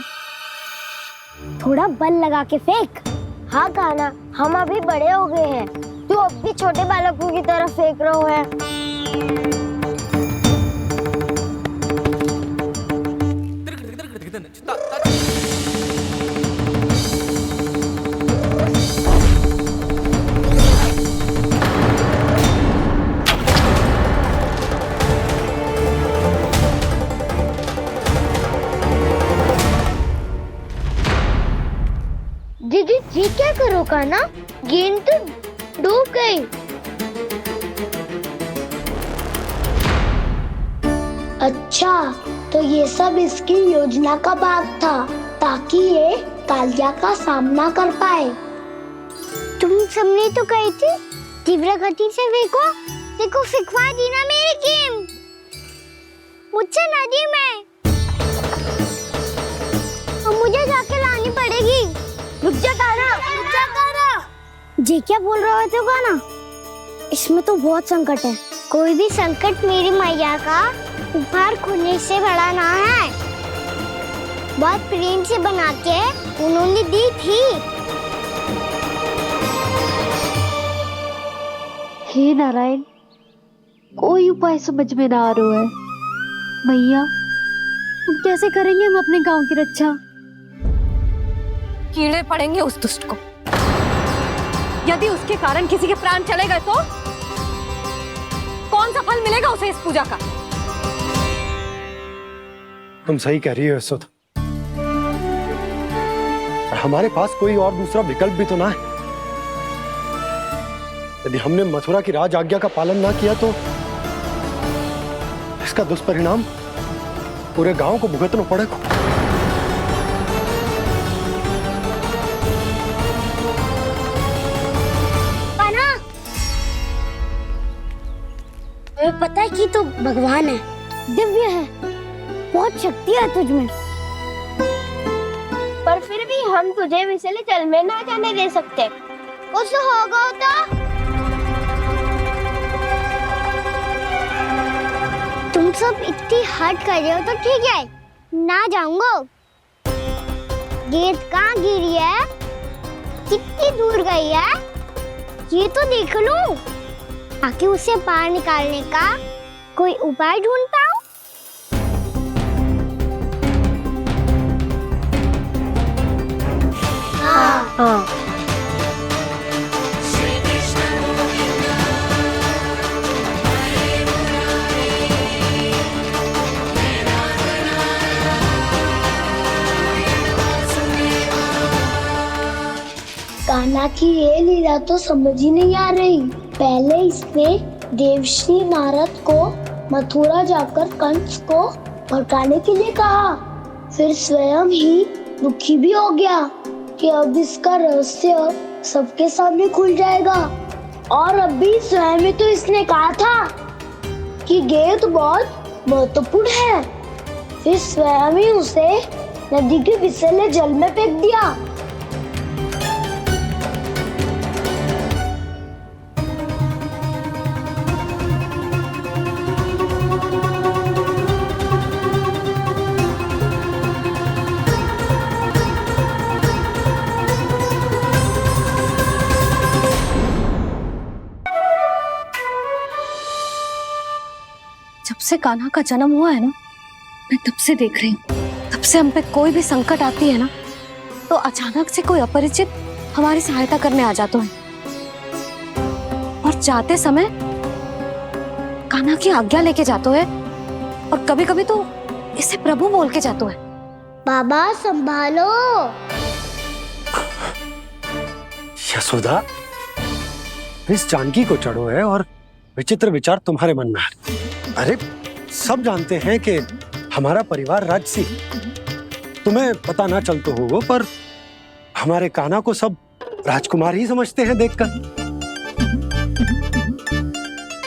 थोड़ा बल लगा के फेंक। हाँ कान्हा, हम अभी बड़े हो गए हैं, तू अब भी छोटे बालकों की तरह फेंक रहा है। दीदी जी क्या करो कान्हा? गेंद तो डूब गई। अच्छा, तो ये सब इसकी योजना का भाग था ताकि ये कालिया का सामना कर पाए। तुम सबने तो कही थी तीव्र गति से फेंको। देखो फिकवा दी ना मेरी गेम। मुझसे नदी में। अब मुझे जाके लानी पड़ेगी। रुक जा कान्हा, रुक जा कान्हा। जी क्या बोल रहे थे कान्हा? इसमें तो बहुत संकट है। कोई भी संकट मेरी मैया का उपहार खोने से बड़ा ना है। बहुत प्रेम से बना के उन्होंने दी थी। हे नारायण, कोई उपाय समझ में ना आ रहा है। मैया, अब कैसे करेंगे हम अपने गांव की रक्षा? कीड़े पड़ेंगे उस दुष्ट को। यदि उसके कारण किसी के प्राण चले गए तो कौन सा फल मिलेगा उसे इस पूजा का? तुम सही कह रही हो यशोदा। और हमारे पास कोई और दूसरा विकल्प भी तो ना है। यदि हमने मथुरा की राज आज्ञा का पालन ना किया तो इसका दुष्परिणाम पूरे गांव को भुगतना पड़ेगा। तुम्हें पता है कि तू भगवान है, दिव्य है, बहुत शक्ति है तुझमें। पर फिर भी हम तुझे विषैले जल में ना जाने दे सकते। कुछ होगा तो तुम सब इतनी हट कर रहे हो तो ठीक है, ना जाऊंगा। गेंद कहाँ गिरी है, कितनी दूर गई है, ये तो देख लूं ताकि उसे बाहर निकालने का कोई उपाय ढूंढ पाऊं। हाँ। कान्हा की ये लीला तो समझ ही नहीं आ रही। पहले इसने देवश्री नारद को मथुरा जाकर कंस को भड़काने के लिए कहा, फिर स्वयं ही दुखी भी हो गया कि अब इसका रहस्य सबके सामने खुल जाएगा। और अभी स्वयं ही तो इसने कहा था कि गेंद बहुत महत्वपूर्ण है, फिर स्वयं ही उसे नदी के विषैले जल में फेंक दिया। जब से कान्हा का जन्म हुआ है ना, मैं तब से देख रही हूँ, तब से हम पे कोई भी संकट आती है ना तो अचानक से कोई अपरिचित हमारी सहायता करने आ जाते हैं। और जाते समय कान्हा की आज्ञा लेके जाते हैं और कभी कभी तो इसे प्रभु बोल के जाते हैं। बाबा संभालो। यशोदा, इस जानकी को चढ़ो है और विचित्र विचार तुम्हारे मन में है। अरे सब जानते हैं कि हमारा परिवार राजसी, तुम्हें पता ना चलता होगा पर हमारे कान्हा को सब राजकुमार ही समझते हैं देखकर।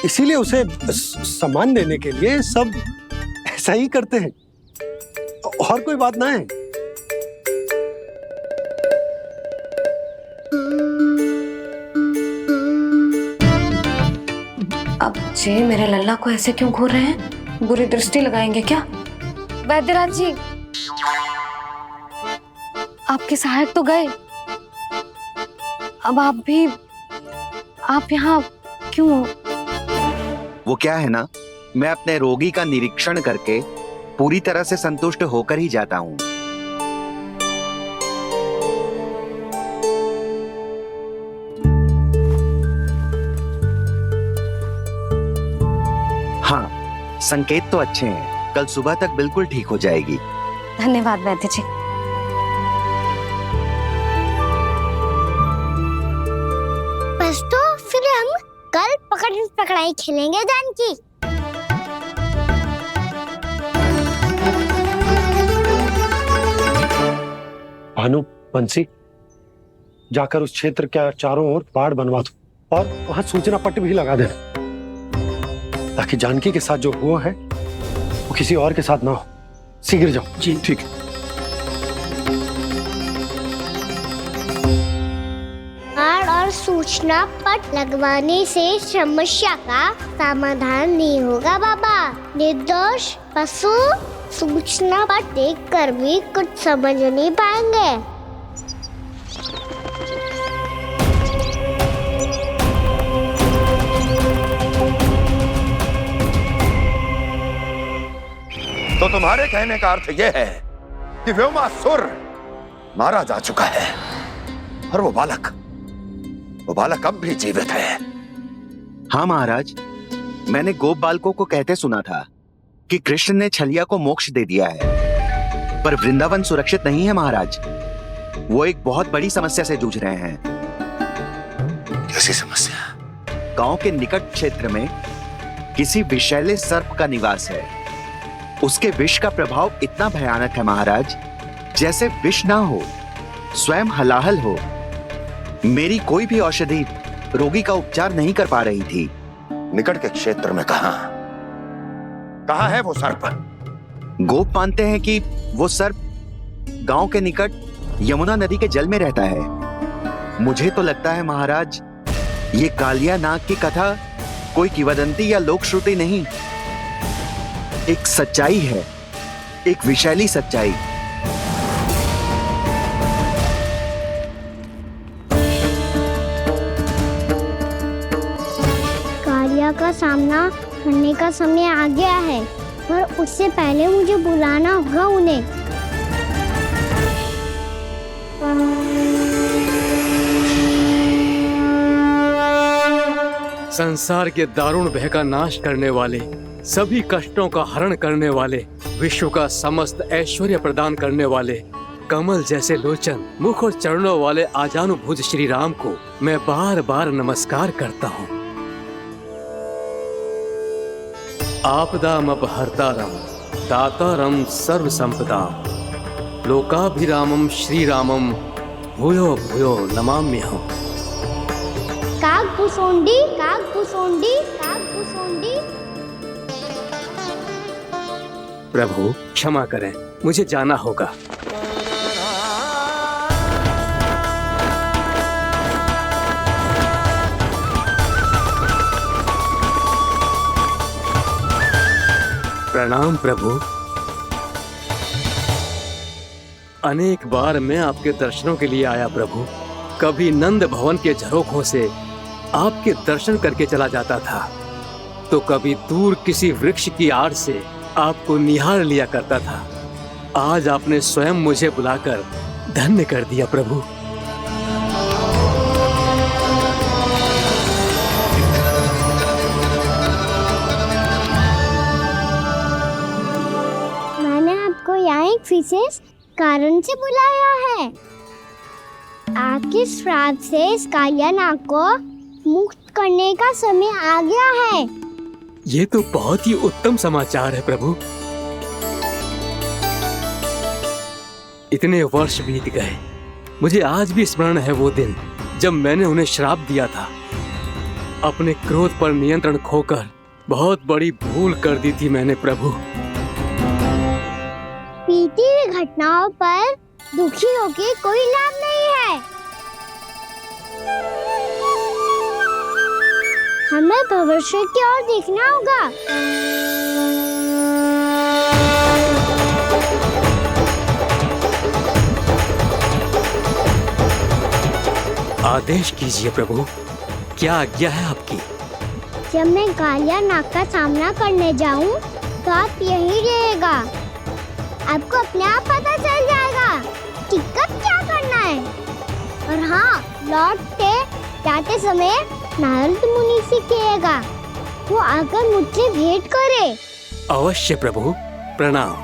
इसीलिए उसे सम्मान देने के लिए सब ऐसा ही करते हैं, और कोई बात ना है। अब जे मेरे लल्ला को ऐसे क्यों घूर रहे हैं? बुरी दृष्टि लगाएंगे क्या? वैद्यराज जी, आपके सहायक तो गए, अब आप यहाँ क्यों हो? वो क्या है ना, मैं अपने रोगी का निरीक्षण करके पूरी तरह से संतुष्ट होकर ही जाता हूँ। हाँ, संकेत तो अच्छे हैं, कल सुबह तक बिल्कुल ठीक हो जाएगी। धन्यवाद वैद्य जी। बस तो फिर हम कल पकड़न पकड़ाई खेलेंगे जानकी। भानु, बंसी, जाकर उस क्षेत्र के चारों ओर बाढ़ बनवा दो और वहां सूचना पट्ट भी लगा देना, ताकि जानकी के साथ जो हुआ है वो किसी और के साथ ना हो। शीघ्र जाओ। जी ठीक है। बाढ़ और सूचना पट लगवाने से समस्या का समाधान नहीं होगा बाबा। निर्दोष पशु सूचना पट देखकर भी कुछ समझ नहीं पाएंगे। तो तुम्हारे कहने का अर्थ यह है कि व्योमासुर मारा जा चुका है और वो बालक अब भी जीवित है। हाँ महाराज, मैंने गोप बालकों को कहते सुना था कि कृष्ण ने छलिया को मोक्ष दे दिया है, पर वृंदावन सुरक्षित नहीं है महाराज। वो एक बहुत बड़ी समस्या से जूझ रहे हैं। कैसी समस्या? गांव के निकट क्षेत्र में किसी विषैले सर्प का निवास है। उसके विष का प्रभाव इतना भयानक है महाराज, जैसे विष ना हो, स्वयं हलाहल हो। मेरी कोई भी औषधि रोगी का उपचार नहीं कर पा रही थी। निकट के क्षेत्र में कहाँ है वो सर्प? गोप मानते हैं कि वो सर्प गांव के निकट यमुना नदी के जल में रहता है। मुझे तो लगता है महाराज, ये कालिया नाग की कथा कोई किंवदंती या लोक श्रुति नहीं, एक सच्चाई है, एक विषैली सच्चाई। कालिया का सामना करने का समय आ गया है, पर उससे पहले मुझे बुलाना होगा उन्हें। संसार के दारुण भय का नाश करने वाले, सभी कष्टों का हरण करने वाले, विश्व का समस्त ऐश्वर्य प्रदान करने वाले, कमल जैसे लोचन, मुख और चरणों वाले आजानुभुज श्री राम को मैं बार बार नमस्कार करता हूँ। आपदामपहर्तारं दातारं सर्व संपदा लोकाभिरामं श्री रामं भूयो भूयो नमाम्यहम्। कागभूषोंडी कागभूषोंडी कागभूषोंडी। प्रभु क्षमा करें, मुझे जाना होगा। प्रणाम प्रभु। अनेक बार मैं आपके दर्शनों के लिए आया प्रभु। कभी नंद भवन के झरोखों से आपके दर्शन करके चला जाता था, तो कभी दूर किसी वृक्ष की आड़ से आपको निहार लिया करता था। आज आपने स्वयं मुझे बुलाकर धन्य कर दिया प्रभु। मैंने आपको यहाँ एक विशेष कारण से बुलाया है। आपके श्राप से इस कालिया नाग को मुक्त करने का समय आ गया है। ये तो बहुत ही उत्तम समाचार है प्रभु। इतने वर्ष बीत गए, मुझे आज भी स्मरण है वो दिन जब मैंने उन्हें श्राप दिया था। अपने क्रोध पर नियंत्रण खोकर बहुत बड़ी भूल कर दी थी मैंने प्रभु। बीती हुई घटनाओं पर दुखी होके कोई लाभ नहीं है। हमें भविष्य की ओर देखना होगा। आदेश कीजिए प्रभु, क्या आज्ञा है आपकी? जब मैं कालिया नाग का सामना करने जाऊं, तो आप यहीं रहेगा। आपको अपने आप पता चल जाएगा कि कब क्या करना है। और हाँ, लौटते जाते समय नारद मुनि से कहिएगा, वो आकर मुझसे भेंट करे। अवश्य प्रभु, प्रणाम।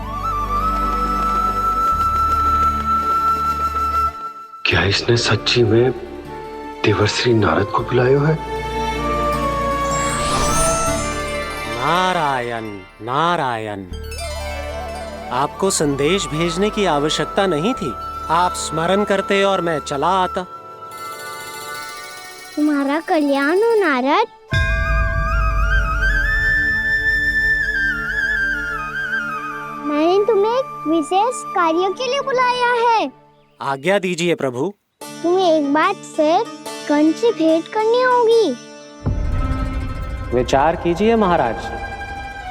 क्या इसने सच्ची में देवर्षि नारद को बुलाया है? नारायण नारायण, आपको संदेश भेजने की आवश्यकता नहीं थी। आप स्मरण करते और मैं चला आता। तुम्हारा कल्याण हो नारद। मैंने तुम्हें एक विशेष कार्य के लिए बुलाया है। आज्ञा दीजिए प्रभु। तुम्हें एक बार फिर कंस से भेंट करनी होगी। विचार कीजिए महाराज,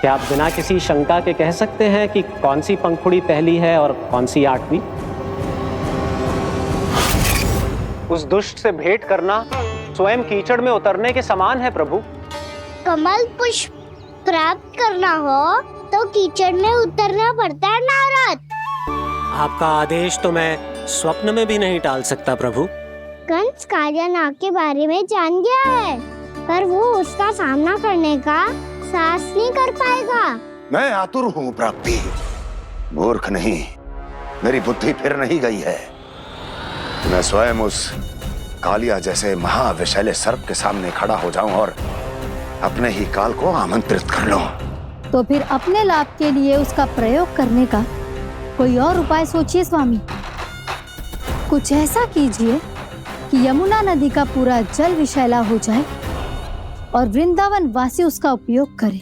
क्या आप बिना किसी शंका के कह सकते हैं कि कौन सी पंखुड़ी पहली है और कौन सी 8वीं? उस दुष्ट से भेंट करना स्वयं कीचड़ में उतरने के समान है प्रभु। कमल पुष्प प्राप्त करना हो तो कीचड़ में उतरना पड़ता है नारद। आपका आदेश तो मैं स्वप्न में भी नहीं टाल सकता प्रभु। कंस कालिया नाग के बारे में जान गया है, पर वो उसका सामना करने का साहस नहीं कर पाएगा। मैं आतुर हूँ प्राप्ति, मूर्ख नहीं। मेरी बुद्धि फिर नहीं गई है। मैं स्वयं उस कालिया जैसे महाविषैले सर्प के सामने खड़ा हो जाऊं और अपने ही काल को आमंत्रित कर लूं। तो फिर अपने लाभ के लिए उसका प्रयोग करने का कोई और उपाय सोचिए स्वामी। कुछ ऐसा कीजिए कि यमुना नदी का पूरा जल विषैला हो जाए और वृंदावन वासी उसका उपयोग करे,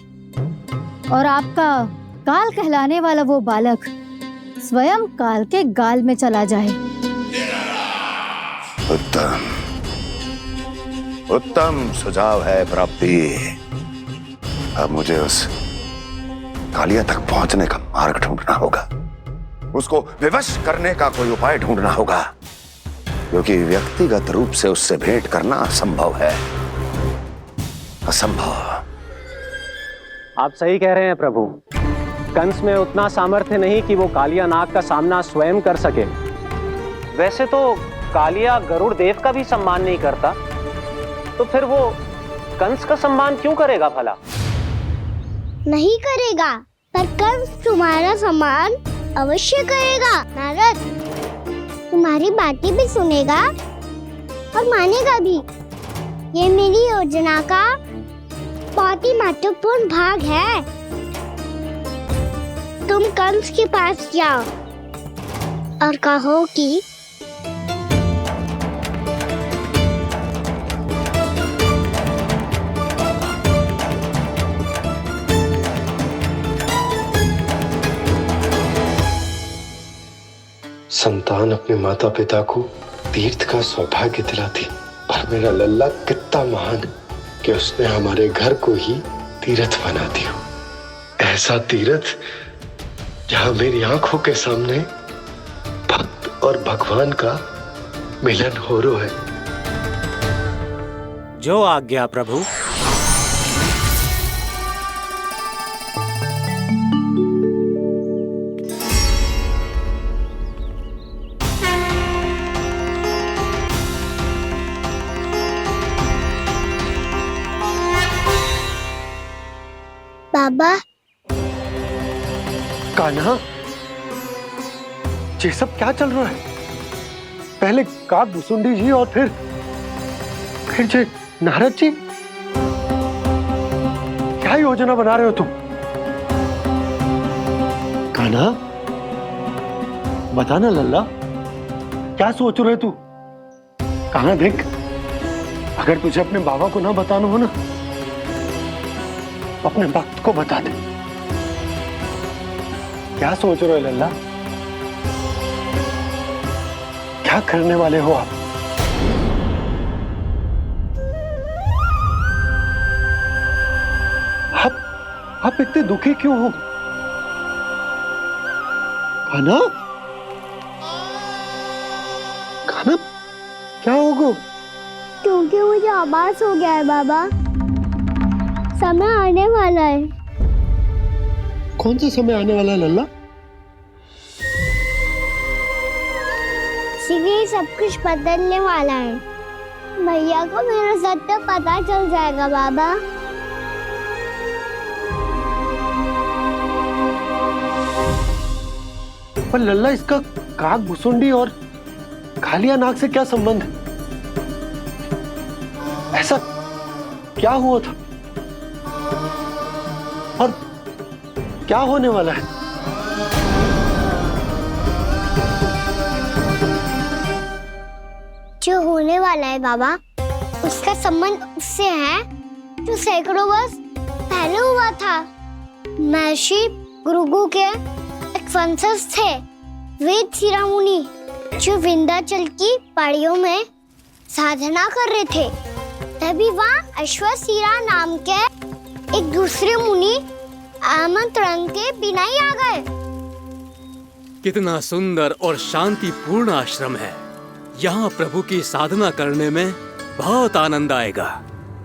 और आपका काल कहलाने वाला वो बालक स्वयं काल के गाल में चला जाए। उत्तम उत्तम सुझाव है प्राप्ति। अब मुझे उस कालिया तक पहुंचने का मार्ग ढूंढना होगा। उसको विवश करने का कोई उपाय ढूंढना होगा, क्योंकि व्यक्तिगत रूप से उससे भेंट करना असंभव है। असंभव। आप सही कह रहे हैं प्रभु। कंस में उतना सामर्थ्य नहीं कि वो कालिया नाग का सामना स्वयं कर सके। वैसे तो कालिया गरुड़ देव का भी सम्मान नहीं करता, तो फिर वो कंस का सम्मान क्यों करेगा भला? नहीं करेगा, पर कंस तुम्हारा सम्मान अवश्य करेगा नारद। तुम्हारी बातें भी सुनेगा और मानेगा भी। ये मेरी योजना का बहुत ही महत्वपूर्ण भाग है। तुम कंस के पास जाओ और कहो कि संतान अपने माता पिता को तीर्थ का सौभाग्य दिलाती, और मेरा लल्ला कितना महान कि उसने हमारे घर को ही तीर्थ बना दिया। ऐसा तीर्थ जहां मेरी आंखों के सामने भक्त और भगवान का मिलन हो रहा है। जो आज्ञा प्रभु। बाबा। कान्हा, ये सब क्या चल रहा है? पहले काक भुसुंडी जी और फिर जे नारद जी। क्या योजना बना रहे हो तुम? कान्हा, बता ना लल्ला, क्या सोच रहे तू? कान्हा देख, अगर तुझे अपने बाबा को ना बताना हो ना, अपने भक्त को बता दे। क्या सोच रहे हो लल्ला? क्या करने वाले हो आप? आप इतने दुखी क्यों हो? कान्हा, कान्हा, क्या होगा? क्योंकि मुझे आभास हो गया है बाबा, समय आने वाला है। कौन सा समय आने वाला है लल्ला? शीघ्र सब कुछ बदलने वाला है। भैया को मेरा सत्य पता चल जाएगा बाबा। पर लल्ला, इसका काग भुसुंडी और कालिया नाग से क्या संबंध है? ऐसा क्या हुआ था और क्या होने वाला है? जो होने वाला है बाबा, उसका संबंध उससे है जो सैकड़ों वर्ष पहले हुआ था। महर्षि भृगु के एक वंशज थे वेद शिरोमणि, जो विंध्याचल की पहाड़ियों में साधना कर रहे थे। तभी वहाँ अश्वशिरा नाम के एक दूसरे मुनि आमंत्रण के बिना ही आ गए। कितना सुंदर और शांतिपूर्ण आश्रम है। यहाँ प्रभु की साधना करने में बहुत आनंद आएगा।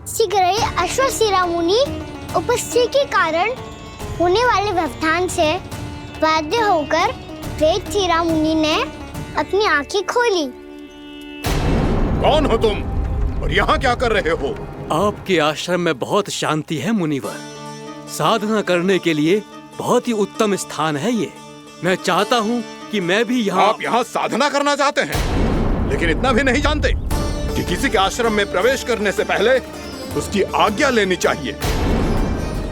शीघ्र ही अश्वशिरा मुनि उपस्थिति के कारण होने वाले व्यवधान से बाध्य होकर वेद शिरोमणि ने अपनी आंखें खोली। कौन हो तुम और यहाँ क्या कर रहे हो? आपके आश्रम में बहुत शांति है मुनिवर। साधना करने के लिए बहुत ही उत्तम स्थान है ये। मैं चाहता हूँ कि मैं भी यहाँ। आप यहाँ साधना करना चाहते हैं, लेकिन इतना भी नहीं जानते कि किसी के आश्रम में प्रवेश करने से पहले उसकी आज्ञा लेनी चाहिए।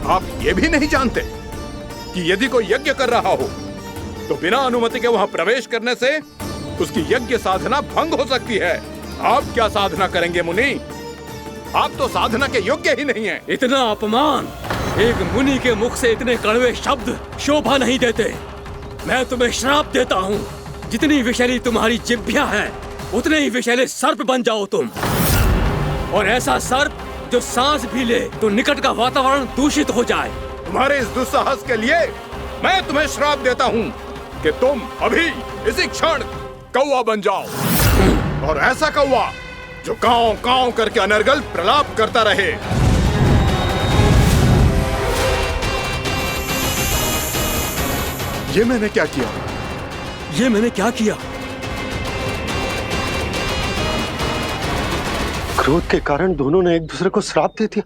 आप ये भी नहीं जानते कि यदि कोई यज्ञ कर रहा हो तो बिना अनुमति के वहाँ प्रवेश करने से उसकी यज्ञ साधना भंग हो सकती है। आप क्या साधना करेंगे मुनि? आप तो साधना के योग्य ही नहीं हैं। इतना अपमान! एक मुनि के मुख से इतने कड़वे शब्द शोभा नहीं देते। मैं तुम्हें श्राप देता हूँ, जितनी विषैली तुम्हारी जिह्वा है उतने ही विषैले सर्प बन जाओ तुम। और ऐसा सर्प जो सांस भी ले तो निकट का वातावरण दूषित हो जाए। तुम्हारे इस दुस्साहस के लिए मैं तुम्हें श्राप देता हूँ कि तुम अभी इसी क्षण कौवा बन जाओ, और ऐसा कौवा जो कांव कांव करके अनर्गल प्रलाप करता रहे। ये मैंने क्या किया? ये मैंने क्या किया? क्रोध के कारण दोनों ने एक दूसरे को श्राप दे दिया।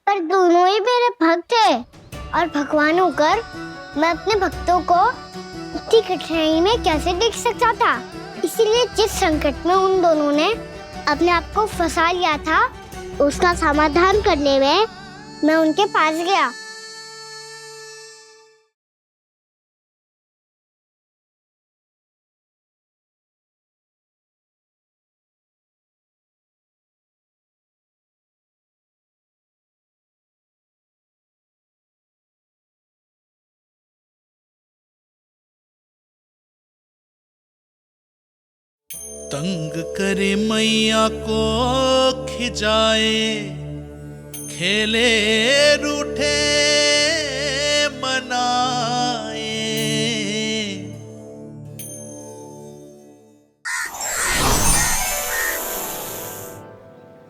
पर दोनों ही मेरे भक्त हैं, और भगवान होकर मैं अपने भक्तों को इतनी कठिनाई में कैसे देख सकता था। इसीलिए जिस संकट में उन दोनों ने अपने आप को फंसा लिया था, उसका समाधान करने में मैं उनके पास गया। तंग करे मैया को खिंचाए, खेले रूठे मनाए।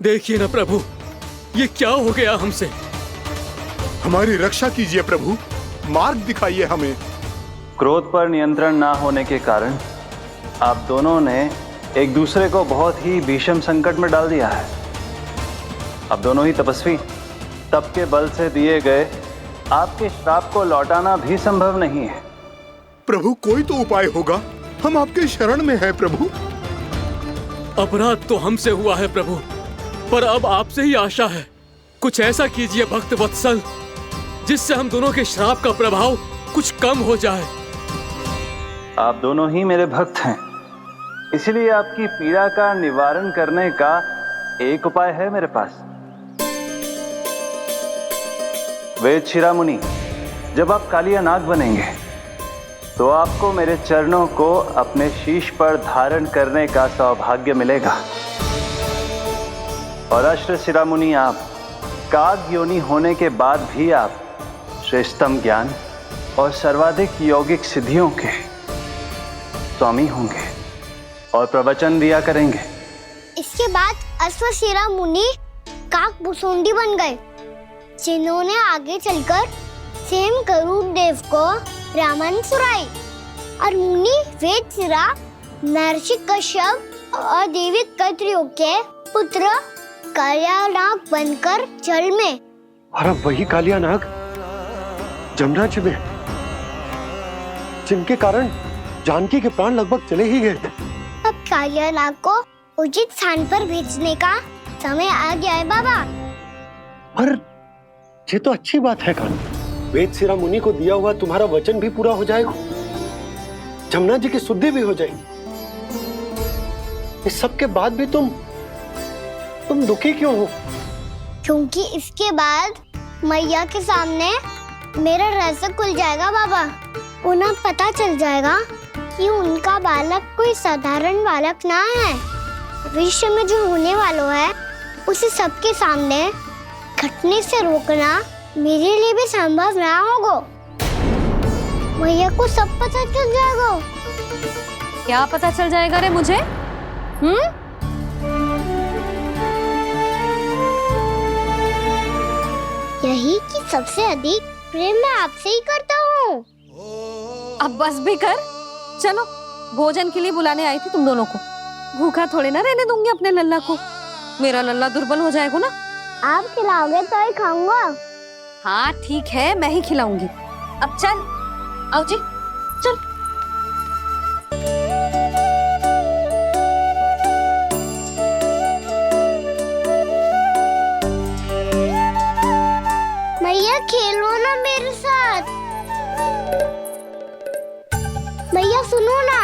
देखिए ना प्रभु, ये क्या हो गया हमसे? हमारी रक्षा कीजिए प्रभु, मार्ग दिखाइए हमें। क्रोध पर नियंत्रण ना होने के कारण आप दोनों ने एक दूसरे को बहुत ही भीषण संकट में डाल दिया है। अब दोनों ही तपस्वी, तप के बल से दिए गए आपके श्राप को लौटाना भी संभव नहीं है। प्रभु कोई तो उपाय होगा, हम आपके शरण में हैं प्रभु। अपराध तो हमसे हुआ है प्रभु, पर अब आपसे ही आशा है। कुछ ऐसा कीजिए भक्त वत्सल, जिससे हम दोनों के श्राप का प्रभाव कुछ कम हो जाए। आप दोनों ही मेरे भक्त हैं, इसलिए आपकी पीड़ा का निवारण करने का एक उपाय है मेरे पास। वेद शिरोमणि, जब आप कालिया नाग बनेंगे तो आपको मेरे चरणों को अपने शीश पर धारण करने का सौभाग्य मिलेगा। और अश्व शिरोमणि, आप काग योनि होने के बाद भी आप श्रेष्ठतम ज्ञान और सर्वाधिक यौगिक सिद्धियों के स्वामी होंगे और प्रवचन दिया करेंगे। इसके बाद अश्वशिरा मुनि काक भुसुंडी बन गए, जिन्होंने आगे चलकर सेम गरुड़ देव को रामायण सुनाई। और मुनि वेदशिरा महर्षि कश्यप और देवी कत्रियों के पुत्र कालियानाग बनकर जल में। और अब वही कालियानाग जमुना जी में, जिनके कारण जानकी के प्राण लगभग चले ही गए थे। अब कालियानाग को उचित स्थान पर भेजने का समय आ गया है बाबा। पर ये तो अच्छी बात है कान, वेदशिरा मुनि को दिया हुआ तुम्हारा वचन भी पूरा हो जाएगा, जमुना जी की शुद्धि भी हो जाएगी। इस सब के बाद भी तुम दुखी क्यों हो? क्योंकि इसके बाद मैया के सामने मेरा रहस्य खुल जाएगा बाबा। उन्हें पता चल जाएगा कि उनका बालक कोई साधारण बालक ना है। भविष्य में जो होने वाला है उसे सबके सामने घटने से रोकना मेरे लिए भी संभव ना होगा। मैया को सब पता चल जाएगा। क्या पता चल जाएगा रे मुझे? यही कि सबसे अधिक प्रेम मैं आपसे ही करता हूँ। अब बस भी कर, चलो भोजन के लिए बुलाने आई थी तुम दोनों को। भूखा थोड़े ना रहने दूंगी अपने लल्ला को, मेरा लल्ला दुर्बल हो जाएगा ना। आप खिलाओगे तो ही खाऊंगा। हाँ ठीक है, मैं ही खिलाऊंगी। अब चल, आओ जी चल। मैया खेलो ना मेरे साथ। मैया सुनो ना,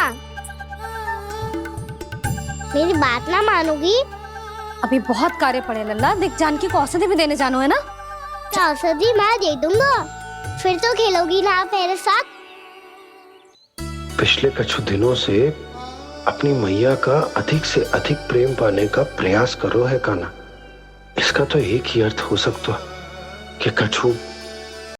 मेरी बात ना मानोगी? अभी बहुत कार्य पड़े लल्ला, देख जानकी को औषधि भी देने जानो है ना। औषधि मैं दे दूंगा, फिर तो खेलोगी ना आप मेरे साथ। पिछले कुछ दिनों से अपनी मैया का अधिक से अधिक प्रेम पाने का प्रयास करो है काना। इसका तो एक ही अर्थ हो सकता कि कछु